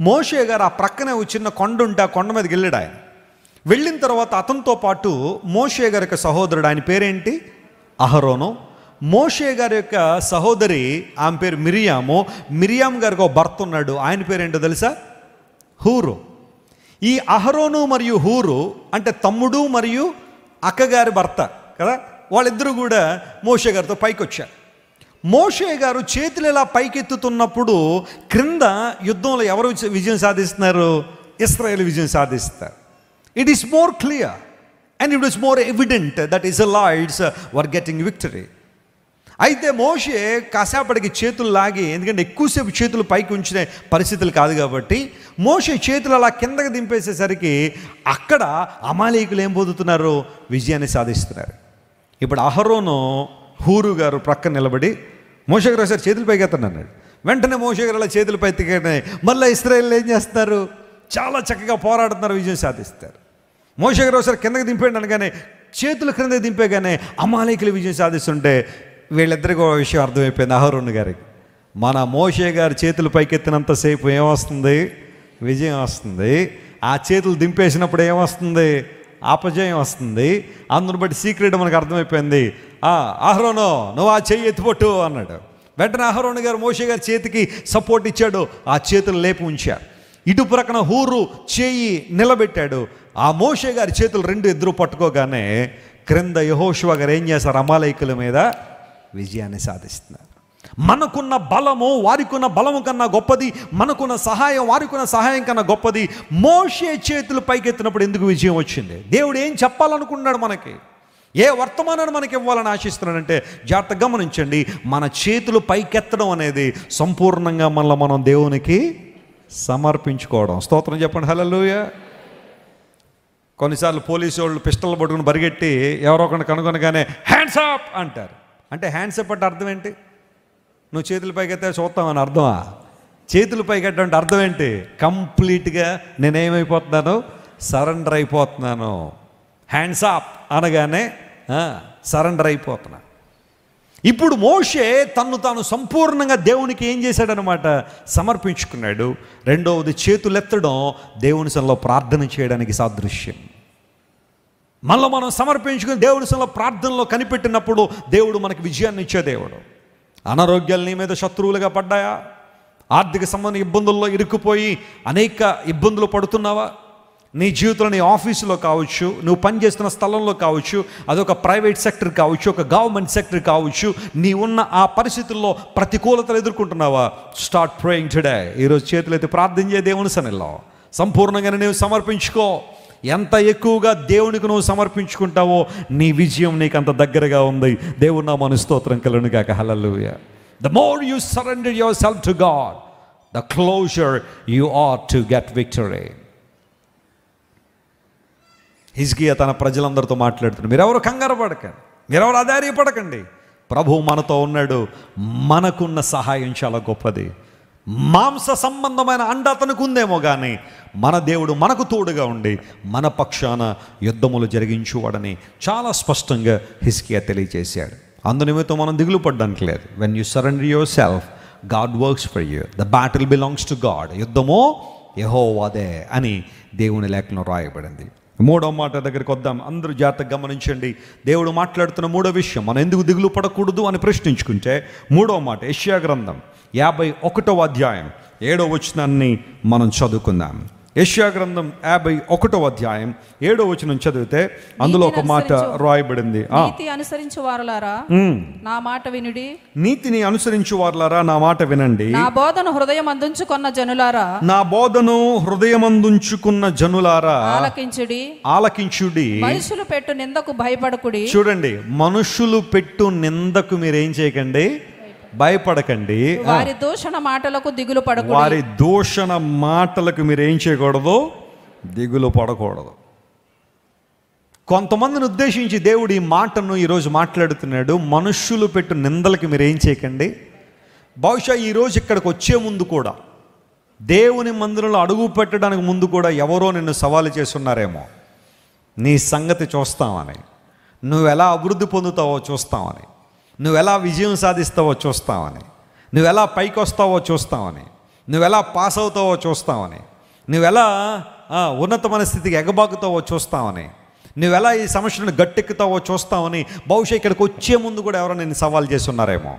మోషే గారు ఆ ప్రక్కనే చిన్న కొండ ఉంటే ఆ కొండ మీదకి వెళ్ళాడు. ఆయన వెళ్ళిన తర్వాత అతనితో పాటు మోషే గారి యొక్క సహోదరుడు, ఆయన పేరేంటి? అహరోను. మోషే గారి యొక్క సహోదరి, ఆమె పేరు మిరియాము. మిరియాం గారికి ఒక భర్త ఉన్నాడు, ఆయన పేరేంటో తెలుసా? హూరు. ఈ అహరోను మరియు హూరు అంటే తమ్ముడు మరియు అక్కగారి భర్త కదా. వాళ్ళిద్దరూ కూడా మోషే గారితో పైకి వచ్చారు. మోషే గారు చేతులు ఇలా పైకెత్తుతున్నప్పుడు క్రింద యుద్ధంలో ఎవరు విజయం సాధిస్తున్నారు? ఇశ్రాయేలు విజయం సాధిస్తారు. It is more clear and it is more evident that Israelites were getting victory. అయితే మోషే కాసేపటికి చేతులు లాగి, ఎందుకంటే ఎక్కువసేపు చేతులు పైకి ఉంచిన పరిస్థితులు కాదు కాబట్టి మోషే చేతులు అలా కిందకి దింపేసేసరికి అక్కడ అమాలేకులు ఏం పొందుతున్నారు? విజయాన్ని సాధిస్తున్నారు. ఇప్పుడు అహరోను హూరు గారు ప్రక్కన నిలబడి మోషే గారు ఒకసారి చేతులు పైకి ఎత్తన్నాడు. వెంటనే మోషే గారు అలా చేతులు పైకి మళ్ళీ ఇశ్రాయేలు ఏం చేస్తున్నారు? చాలా చక్కగా పోరాడుతున్నారు, విజయం సాధిస్తారు. మోషే గారు ఒకసారి కిందకి దింపేయండి అనగానే చేతులు క్రిందకి దింపేగానే అమాలేకులు విజయం సాధిస్తుంటే వీళ్ళిద్దరికీ ఒక విషయం అర్థమైపోయింది అహరోను గారికి. మన మోషే గారు చేతులు పైకెత్తినంతసేపు ఏమొస్తుంది? విజయం వస్తుంది. ఆ చేతులు దింపేసినప్పుడు ఏమొస్తుంది? అపజయం వస్తుంది. అందుని బట్టి సీక్రెట్ మనకు అర్థమైపోయింది. అహరోను, నువ్వు ఆ చెయ్యి ఎత్తిపొట్టు అన్నాడు. వెంటనే అహరోను గారు మోషే గారి చేతికి సపోర్ట్ ఇచ్చాడు, ఆ చేతులు లేపి ఉంచారు. ఇటు ప్రక్కన హూరు చేయి నిలబెట్టాడు. ఆ మోషే గారి చేతులు రెండు ఎదురు పట్టుకోగానే క్రింద యెహోషువ గారు ఏం చేశారు? అమాలేకుల మీద విజయాన్ని సాధిస్తున్నారు. మనకున్న బలము వారికున్న బలము కన్నా గొప్పది, మనకున్న సహాయం వారికున్న సహాయం కన్నా గొప్పది. మోషే చేతులు పైకెత్తినప్పుడు ఎందుకు విజయం వచ్చింది? దేవుడు ఏం చెప్పాలనుకున్నాడు? మనకి ఏ వర్తమానాన్ని మనకి ఇవ్వాలని ఆశిస్తున్నాడంటే జాగ్రత్తగా గమనించండి. మన చేతులు పైకెత్తడం అనేది సంపూర్ణంగా మనం దేవునికి సమర్పించుకోవడం. స్తోత్రం చెప్పండి, హల్లెలూయా. కొన్నిసార్లు పోలీసు వాళ్ళు పిస్టల్ పట్టుకుని పరిగెట్టి ఎవరో ఒకరిని కనుగొనగానే హ్యాండ్స్ అప్ అంటారు. అంటే హ్యాండ్స్ అప్ అంటే అర్థం ఏంటి? నువ్వు చేతుల పైకెత్తే చూస్తామని అర్థమా? చేతుల పైకెట్టంటే అర్థం ఏంటి? కంప్లీట్గా నేనేమైపోతున్నాను? సరెండర్ అయిపోతున్నాను. హ్యాండ్స్ అప్ అనగానే సరెండర్ అయిపోతున్నా. ఇప్పుడు మోషే తన్ను తాను సంపూర్ణంగా దేవునికి ఏం చేశాడనమాట? సమర్పించుకున్నాడు. రెండవది చేతులెత్తడం దేవుని సన్నిధిలో ప్రార్థన చేయడానికి సాదృశ్యం. మళ్ళీ మనం సమర్పించుకుని దేవుని సన్నిధిలో ప్రార్థనలో కనిపెట్టినప్పుడు దేవుడు మనకి విజయాన్ని ఇచ్చే దేవుడు. అనారోగ్యాలు నీ మీద శత్రువులుగా పడ్డాయా? ఆర్థిక సంబంధ ఇబ్బందుల్లో ఇరుక్కుపోయి అనేక ఇబ్బందులు పడుతున్నావా? నీ జీవితంలో నీ ఆఫీసులో కావచ్చు, నువ్వు పనిచేస్తున్న స్థలంలో కావచ్చు, అదొక ప్రైవేట్ సెక్టర్ కావచ్చు, ఒక గవర్నమెంట్ సెక్టర్ కావచ్చు, నీ ఉన్న ఆ పరిస్థితుల్లో ప్రతికూలతలు ఎదుర్కొంటున్నావా? Start praying today. ఈరోజు చేతులైతే ప్రార్థన చేయ దేవుని సన్నిధిలో సంపూర్ణంగా నువ్వు సమర్పించుకో. ఎంత ఎక్కువగా దేవునికి నువ్వు సమర్పించుకుంటావో నీ విజయం నీకు అంత దగ్గరగా ఉంది. దేవుని నామమున స్తోత్రం కలుగును గాక. హల్లెలూయా. The more you surrender yourself to God, the closer you are to get victory. హిజ్కియా తన ప్రజలందరితో మాట్లాడుతున్నారు, మీరెవరు కంగారు పడకండి, మీరెవరు అధైర్యపడకండి, ప్రభువు మనతో ఉన్నాడు, మనకున్న సహాయం చాలా గొప్పది. మాంస సంబంధమైన అండ అతనికి ఉందేమో కానీ మన దేవుడు మనకు తోడుగా ఉండి మన పక్షాన యుద్ధములు జరిగించువాడని చాలా స్పష్టంగా హిజ్కియా తెలియజేశాడు. అందునిమిత్తం మనం దిగులు పడడానికి లేదు. When you surrender yourself, God works for you. The battle belongs to God. యుద్ధమో యెహోవాదే అని దేవుని లేఖలో రాయబడింది. మూడో మాట దగ్గరికి వద్దాం. అందరూ జాగ్రత్తగా గమనించండి. దేవుడు మాట్లాడుతున్న మూడో విషయం, మనం ఎందుకు దిగులు పడకూడదు అని ప్రశ్నించుకుంటే, మూడో మాట యెషయా గ్రంథం 51వ అధ్యాయం 7వ వచనాన్ని మనం చదువుకుందాం. యెషయా గ్రంథం 51వ అధ్యాయం 7వ వచనం చదివితే అందులో ఒక మాట రాయబడింది. నీతి అనుసరించు వారలారా నా మాట వినుడి. నీతిని అనుసరించు వారలారా నా మాట వినండి. నా బోధను హృదయం అందుంచుకున్న జనులారా, నా బోధను హృదయమందుంచుకున్న జనులారా ఆలకించుడి. ఆలకించుడి. మనుషులు పెట్టు నిందకు భయపడకుడి. చూడండి, మనుషులు పెట్టు నిందకు మీరేం చేయకండి, భయపడకండి. వారి దూషణ మాటలకు దిగులు పడకూడదు. వారి దూషణ మాటలకు మీరేం చేయకూడదు, దిగులు పడకూడదు. కొంతమందిని ఉద్దేశించి దేవుడు ఈ మాటను ఈరోజు మాట్లాడుతున్నాడు. మనుష్యులు పెట్టు నిందలకి మీరేం చేయకండి. బహుశా ఈరోజు ఇక్కడికి వచ్చే ముందు కూడా, దేవుని మందిరంలో అడుగు పెట్టడానికి ముందు కూడా ఎవరో నిన్ను సవాలు చేస్తున్నారేమో. నీ సంగతి చూస్తామని, నువ్వు ఎలా అభివృద్ధి పొందుతావో చూస్తామని, నువ్వు ఎలా విజయం సాధిస్తావో చూస్తామని, నువ్వు ఎలా పైకి వస్తావో చూస్తామని, నువ్వు ఎలా పాస్ అవుతావో చూస్తామని, నువ్వు ఎలా ఉన్నతమైన స్థితికి ఎగబాకుతావో చూస్తామని, నువ్వు ఎలా ఈ సమస్యను గట్టెక్కుతావో చూస్తామని బహుశా ఇక్కడికి వచ్చే ముందు కూడా ఎవరో నేను సవాల్ చేస్తున్నారేమో.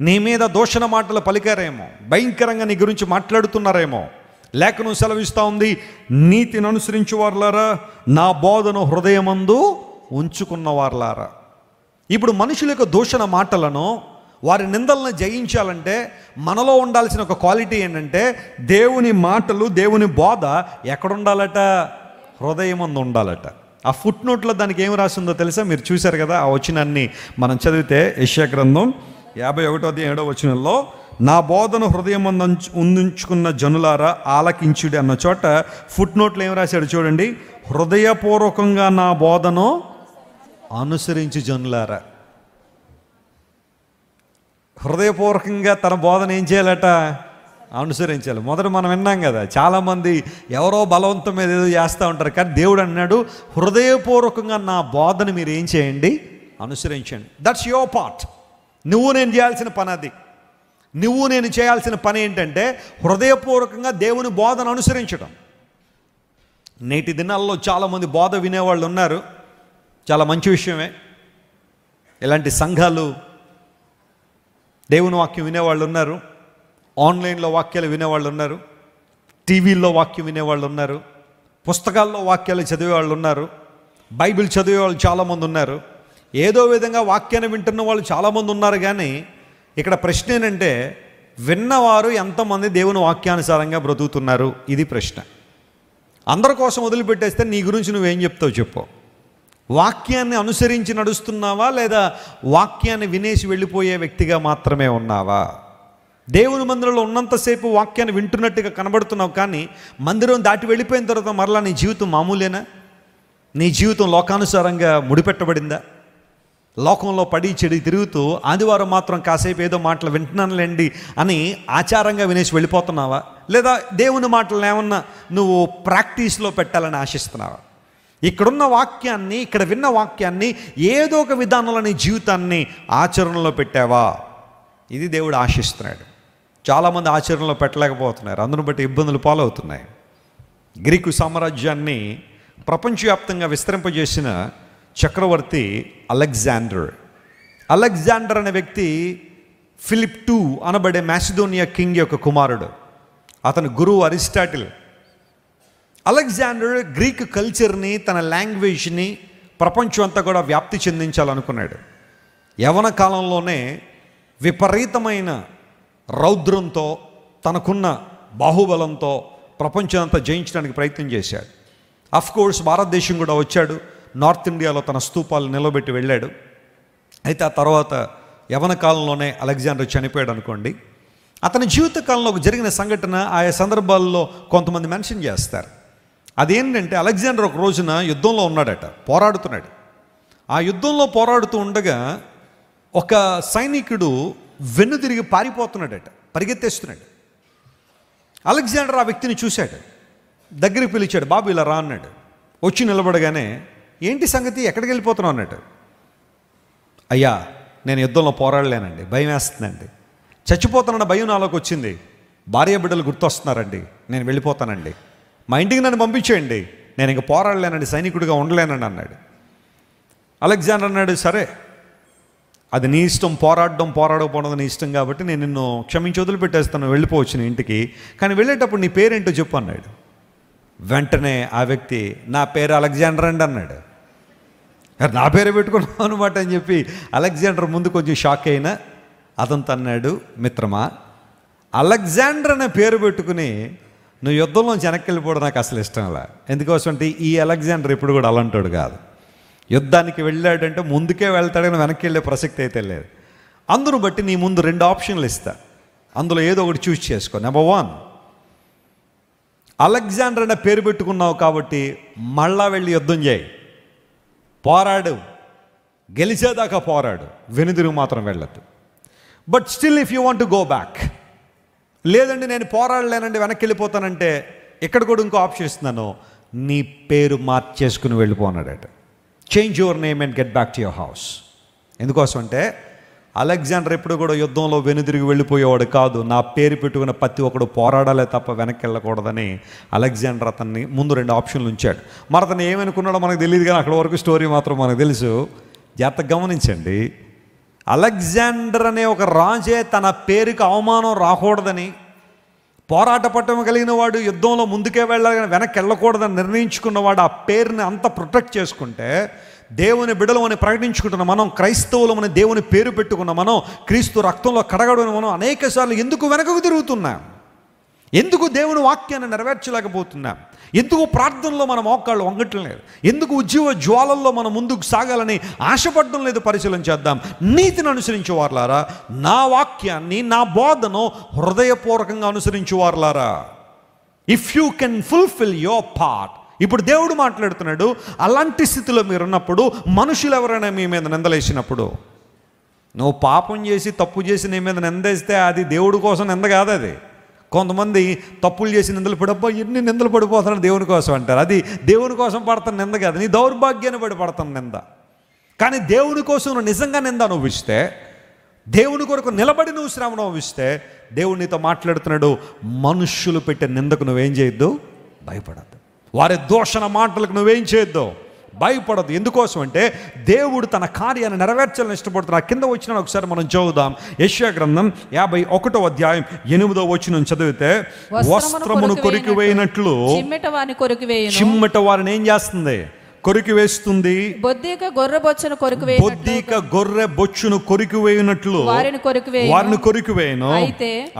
నీ మీద దూషణ మాటలు పలికారేమో, భయంకరంగా నీ గురించి మాట్లాడుతున్నారేమో. లేఖనం సెలవిస్తూ ఉంది, నీతిని అనుసరించు వారలారా నా బోధను హృదయమందు ఉంచుకున్న వారలారా. ఇప్పుడు మనుషుల యొక్క దూషణ మాటలను, వారి నిందలను జయించాలంటే మనలో ఉండాల్సిన ఒక క్వాలిటీ ఏంటంటే, దేవుని మాటలు, దేవుని బోధ ఎక్కడుండాలట, హృదయమందు ఉండాలట. ఆ ఫుట్ నోట్లో దానికి ఏం రాసిందో తెలుసా? మీరు చూశారు కదా ఆ వచనాన్ని మనం చదివితే. యెషయా గ్రంథం 51వ వచనంలో నా బోధను హృదయమందు ఉంచుకున్న జనులారా ఆలకించుడి అన్న చోట ఫుట్ నోట్లో ఏం రాశాడు చూడండి, హృదయపూర్వకంగా నా బోధను అనుసరించి జనులారా. హృదయపూర్వకంగా తన బోధన ఏం చేయాలట, అనుసరించాలి. మొదట మనం విన్నాం కదా, చాలామంది ఎవరో బలవంతం మీద ఏదో చేస్తూ ఉంటారు. కానీ దేవుడు అన్నాడు, హృదయపూర్వకంగా నా బోధన మీరు ఏం చేయండి, అనుసరించండి. That's your part. నువ్వు నేను చేయాల్సిన పని అది. నువ్వు నేను చేయాల్సిన పని ఏంటంటే హృదయపూర్వకంగా దేవుని బోధన అనుసరించడం. నేటి దినాల్లో చాలామంది బోధ వినేవాళ్ళు ఉన్నారు. చాలా మంచి విషయమే. ఇలాంటి సంఘాలు, దేవుని వాక్యం వినేవాళ్ళు ఉన్నారు, ఆన్లైన్లో వాక్యాలు వినేవాళ్ళు ఉన్నారు, టీవీల్లో వాక్యం వినేవాళ్ళు ఉన్నారు, పుస్తకాల్లో వాక్యాలు చదివేవాళ్ళు ఉన్నారు, బైబిల్ చదివేవాళ్ళు చాలామంది ఉన్నారు. ఏదో విధంగా వాక్యాన్ని వింటున్న వాళ్ళు చాలామంది ఉన్నారు. కానీ ఇక్కడ ప్రశ్న ఏంటంటే, విన్నవారు ఎంతమంది దేవుని వాక్యానుసారంగా బ్రతుకుతున్నారు? ఇది ప్రశ్న. అందరి కోసం వదిలిపెట్టేస్తే నీ గురించి నువ్వేం చెప్తావు చెప్పు. వాక్యాన్ని అనుసరించి నడుస్తున్నావా, లేదా వాక్యాన్ని వినేసి వెళ్ళిపోయే వ్యక్తిగా మాత్రమే ఉన్నావా? దేవుని మందిరంలో ఉన్నంతసేపు వాక్యాన్ని వింటున్నట్టుగా కనబడుతున్నావు, కానీ మందిరం దాటి వెళ్ళిపోయిన తర్వాత మరలా నీ జీవితం మామూలేనా? నీ జీవితం లోకానుసారంగా ముడిపెట్టబడిందా? లోకంలో పడి చెడి తిరుగుతూ ఆదివారం మాత్రం కాసేపు ఏదో మాటలు వింటున్నానులేండి అని ఆచారంగా వినేసి వెళ్ళిపోతున్నావా, లేదా దేవుని మాటలను ఏమన్నా నువ్వు ప్రాక్టీస్లో పెట్టాలని ఆశిస్తున్నావా? ఇక్కడున్న వాక్యాన్ని, ఇక్కడ విన్న వాక్యాన్ని ఏదో ఒక విధానంలో నీ జీవితాన్ని ఆచరణలో పెట్టావా? ఇది దేవుడు ఆశిస్తున్నాడు. చాలామంది ఆచరణలో పెట్టలేకపోతున్నారు. అందును బట్టి ఇబ్బందులు పాలవుతున్నాయి. గ్రీకు సామ్రాజ్యాన్ని ప్రపంచవ్యాప్తంగా విస్తరింపజేసిన చక్రవర్తి అలెగ్జాండర్ అనే వ్యక్తి ఫిలిప్ II అనబడే మాసిడోనియా కింగ్ యొక్క కుమారుడు. అతని గురువు అరిస్టాటిల్. అలెగ్జాండర్ గ్రీక్ కల్చర్ని, తన లాంగ్వేజ్ని ప్రపంచం అంతా కూడా వ్యాప్తి చెందించాలనుకున్నాడు. యవన కాలంలోనే విపరీతమైన రౌద్రంతో, తనకున్న బాహుబలంతో ప్రపంచం అంతా జయించడానికి ప్రయత్నం చేశాడు. అఫ్కోర్స్ భారతదేశం కూడా వచ్చాడు. నార్త్ ఇండియాలో తన స్తూపాలు నిలబెట్టి వెళ్ళాడు. అయితే ఆ తర్వాత యవన కాలంలోనే అలెగ్జాండర్ చనిపోయాడు అనుకోండి, అతని జీవిత కాలంలో జరిగిన సంఘటన ఆయా సందర్భాల్లో కొంతమంది మెన్షన్ చేస్తారు. అదేంటంటే అలెగ్జాండర్ ఒక రోజున యుద్ధంలో ఉన్నాడట, పోరాడుతున్నాడు. ఆ యుద్ధంలో పోరాడుతూ ఉండగా ఒక సైనికుడు వెన్నుదిరిగి పారిపోతున్నాడట, పరిగెత్తేస్తున్నాడు. అలెగ్జాండర్ ఆ వ్యక్తిని చూశాడు, దగ్గరికి పిలిచాడు, బాబు ఇలా రా అన్నాడు. వచ్చి నిలబడగానే ఏంటి సంగతి, ఎక్కడికి వెళ్ళిపోతున్నావు అన్నాడు. అయ్యా నేను యుద్ధంలో పోరాడలేనండి, భయం వేస్తుందండి, చచ్చిపోతానన్న భయం నాలోకి వచ్చింది, భార్య బిడ్డలు గుర్తొస్తున్నారండి, నేను వెళ్ళిపోతానండి, మా ఇంటికి నన్ను పంపించేయండి, నేను ఇంక పోరాడలేనండి, సైనికుడిగా ఉండలేనండి అన్నాడు. అలెగ్జాండర్ అన్నాడు, సరే అది నీ ఇష్టం, పోరాడకపోవడం నీ ఇష్టం కాబట్టి నేను నిన్ను క్షమించి వదిలిపెట్టేస్తాను, వెళ్ళిపోవచ్చు నీ ఇంటికి, కానీ వెళ్ళేటప్పుడు నీ పేరేంటో చెప్పు అన్నాడు. వెంటనే ఆ వ్యక్తి నా పేరు అలెగ్జాండర్ అండి అన్నాడు. నా పేరే పెట్టుకున్నావు అనమాట అని చెప్పి అలెగ్జాండర్ ముందు కొంచెం షాక్ అయినా అతనితో అన్నాడు, మిత్రమా అలెగ్జాండర్ అనే పేరు పెట్టుకుని నువ్వు యుద్ధంలోంచి వెనక్కి వెళ్ళిపోవడం నాకు అసలు ఇష్టం అలా. ఎందుకోసం అంటే ఈ అలెగ్జాండర్ ఇప్పుడు కూడా అలాంటాడు కాదు. యుద్ధానికి వెళ్ళాడంటే ముందుకే వెళ్తాడని వెనక్కి వెళ్ళే ప్రసక్తి అయితే లేదు. అందును బట్టి నీ ముందు 2 ఆప్షన్లు ఇస్తా, అందులో ఏదో ఒకటి చూస్ చేసుకో. నెంబర్ 1, అలెగ్జాండర్ అనే పేరు పెట్టుకున్నావు కాబట్టి మళ్ళా వెళ్ళి యుద్ధం చేయి, పోరాడు, గెలిచేదాకా పోరాడు, వెనుదిరుగు మాత్రం వెళ్ళద్దు. But still if you want to go back, లేదండి నేను పోరాడలేనండి వెనక్కి వెళ్ళిపోతానంటే ఇక్కడ కూడా ఇంకో ఆప్షన్ ఇస్తున్నాను, నీ పేరు మార్చేసుకుని వెళ్ళిపోన్నాడట. Change your name and get back to your house. ఎందుకోసం అంటే అలెగ్జాండర్ ఎప్పుడు కూడా యుద్ధంలో వెనుదిరిగి వెళ్ళిపోయేవాడు కాదు. నా పేరు పెట్టుకున్న ప్రతి ఒక్కడు పోరాడాలే తప్ప వెనక్కి వెళ్ళకూడదని అలెగ్జాండర్ అతన్ని ముందు 2 ఆప్షన్లు ఉంచాడు. మరి అతను ఏమనుకున్నాడో మనకు తెలియదు, కానీ అక్కడ వరకు స్టోరీ మాత్రం మనకు తెలుసు. జాగ్రత్తగా గమనించండి, అలెగ్జాండర్ అనే ఒక రాజే తన పేరుకి అవమానం రాకూడదని, పోరాట పట్టం కలిగిన వాడు యుద్ధంలో ముందుకే వెళ్ళాలని వెనక్కి వెళ్ళకూడదని నిర్ణయించుకున్నవాడు ఆ పేరుని అంత ప్రొటెక్ట్ చేసుకుంటే, దేవుని బిడ్డలు అని ప్రకటించుకుంటున్న మనం, క్రైస్తవులు అని దేవుని పేరు పెట్టుకున్న మనం, క్రీస్తు రక్తంలో కడగడని మనం అనేక సార్లు ఎందుకు వెనకకు తిరుగుతున్నాం? ఎందుకు దేవుని వాక్యాన్ని నెరవేర్చలేకపోతున్నాం? ఎందుకు ప్రార్థనలో మన మోకాళ్ళు వంగటం లేదు? ఎందుకు ఉజ్జీవ జ్వాలల్లో మనం ముందుకు సాగాలని ఆశపడడం లేదు? పరిశీలన చేద్దాం. నీతిని అనుసరించే వారులారా, నా వాక్యాన్ని, నా బోధను హృదయపూర్వకంగా అనుసరించే వారులారా, if you can fulfil your part. ఇప్పుడు దేవుడు మాట్లాడుతున్నాడు, అలాంటి స్థితిలో మీరున్నప్పుడు, మనుషులు ఎవరైనా మీ మీద నిందలేసినప్పుడు, నువ్వు పాపం చేసి తప్పు చేసి నీ మీద నిందేస్తే అది దేవుడి కోసం నింద కాదు. అది కొంతమంది తప్పులు చేసి నిందలు పడబ్బా ఎన్ని నిందలు పడిపోతున్నాడు దేవుని కోసం అంటారు. అది దేవుని కోసం పడుతున్న నింద కాదు, నీ దౌర్భాగ్యాన్ని పడుతున్న నింద. కానీ దేవుని కోసం నువ్వు నిజంగా నింద అనుభవిస్తే, దేవుని కొరకు నిలబడి నువ్వు శ్రమ అనుభవిస్తే, దేవుడు నీతో మాట్లాడుతున్నాడు, మనుష్యులు పెట్టే నిందకు నువ్వేం చేయొద్దు, భయపడద్దు. వారి దూషణ మాటలకు నువ్వేం చేయొద్దు, భయపడదు. ఎందుకోసం అంటే దేవుడు తన కార్యాన్ని నెరవేర్చాలని ఇష్టపడుతున్నాడు. కింద వచ్చిన ఒకసారి మనం చదువుదాం. యెషయా గ్రంథం 51వ అధ్యాయం 8వ వచనం చదివితే, వస్త్రమును కొరికివేయినట్లు చిమ్మట వారిని ఏం చేస్తుంది, కొరికి వేస్తుంది. బొద్దిక గొర్రె బొచ్చును కొరికివేయునట్లు వారిని కొరికివేయను.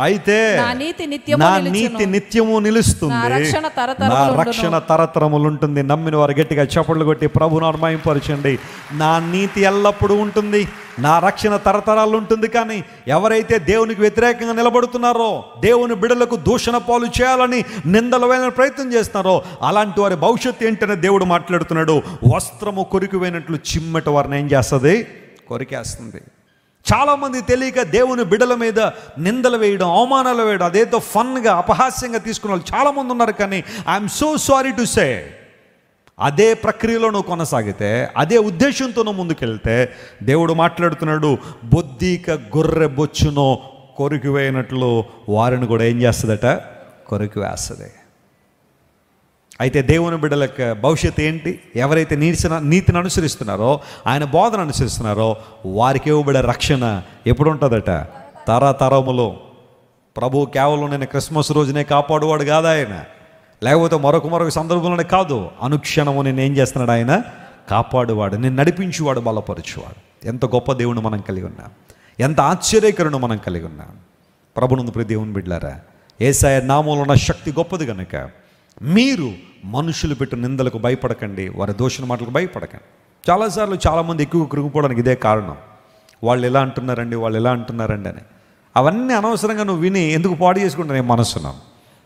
అయితే నా నీతి నిత్యము నిలుస్తుంది, నా రక్షణ తరతరములు ఉంటుంది. నమ్మిన వారు గట్టిగా చప్పట్లు కొట్టి ప్రభువును మహిమపరచండి. నా నీతి ఎల్లప్పుడూ ఉంటుంది, నా రక్షణ తరతరాలు ఉంటుంది. కానీ ఎవరైతే దేవునికి వ్యతిరేకంగా నిలబడుతున్నారో, దేవుని బిడ్డలకు దూషణ పాలు చేయాలని నిందలు వేయాలని ప్రయత్నం చేస్తున్నారో, అలాంటి వారి భవిష్యత్తు ఏంటనే దేవుడు మాట్లాడుతున్నాడు. వస్త్రము కొరికివేయినట్లు చిమ్మట వారిని ఏం చేస్తుంది, కొరికేస్తుంది. చాలామంది తెలియక దేవుని బిడ్డల మీద నిందలు వేయడం, అవమానాలు వేయడం, అదేదో ఫన్గా అపహాస్యంగా తీసుకున్న వాళ్ళు చాలామంది ఉన్నారు. కానీ I'm so sorry to say, అదే ప్రక్రియలో నువ్వు కొనసాగితే, అదే ఉద్దేశంతో నువ్వు ముందుకెళ్తే, దేవుడు మాట్లాడుతున్నాడు, బొద్దిక గొర్రె బొచ్చును కొరికివేయనట్లు వారిని కూడా ఏం చేస్తుందట, కొరికివేస్తుంది. అయితే దేవుని బిడ్డలకు భవిష్యత్తు ఏంటి? ఎవరైతే నీతిని అనుసరిస్తున్నారో, ఆయన బోధన అనుసరిస్తున్నారో, వారికి ఇవ్వబడే రక్షణ ఎప్పుడు ఉంటుందట, తరతరములు. ప్రభు కేవలం నేను క్రిస్మస్ రోజునే కాపాడువాడు కాదు ఆయన, లేకపోతే మరొక సందర్భంలోనే కాదు, అనుక్షణము నేను ఏం చేస్తున్నాడు ఆయన, కాపాడువాడు, నేను నడిపించువాడు, బలపరచువాడు. ఎంత గొప్ప దేవుని మనం కలిగి ఉన్నాం, ఎంత ఆశ్చర్యకరుణం మనం కలిగి ఉన్నాం. ప్రభునందు ప్రియ దేవుని బిడ్డలారా, యేసయ్య నామములో ఉన్న శక్తి గొప్పది కనుక మీరు మనుషులు పెట్టిన నిందలకు భయపడకండి, వారి దోషణ మాటలకు భయపడకండి. చాలాసార్లు చాలామంది ఎక్కువ కృంగిపోవడానికి ఇదే కారణం. వాళ్ళు ఎలా అంటున్నారండి, వాళ్ళు ఎలా అంటున్నారండి అని. అవన్నీ అనవసరంగా నువ్వు విని ఎందుకు పాడు చేసుకుంటా నేను మనసున్నాం.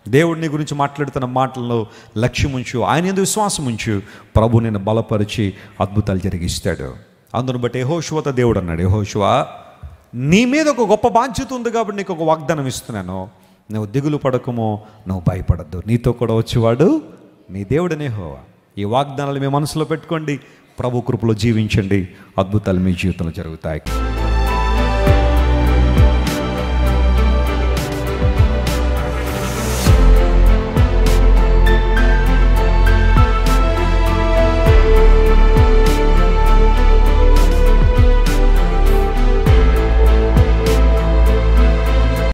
దేవుడిని గురించి మాట్లాడుతున్న మాటల్లో లక్ష్యం ఉంచు, ఆయన యందు విశ్వాసం ఉంచు. ప్రభు నిన్ను బలపరిచి అద్భుతాలు జరిగిస్తాడు. అందును బట్టి యెహోషువతో దేవుడు అన్నాడు, యెహోషువా నీ మీద ఒక గొప్ప బాధ్యత ఉంది కాబట్టి నీకు ఒక వాగ్దానం ఇస్తున్నాను. నువ్వు దిగులు పడకమో, నువ్వు భయపడద్దు, నీతో కూడా వచ్చేవాడు నీ దేవుడనే యెహోవా. ఈ వాగ్దానాలు మీ మనసులో పెట్టుకోండి, ప్రభు కృపలో జీవించండి, అద్భుతాలు మీ జీవితంలో జరుగుతాయి.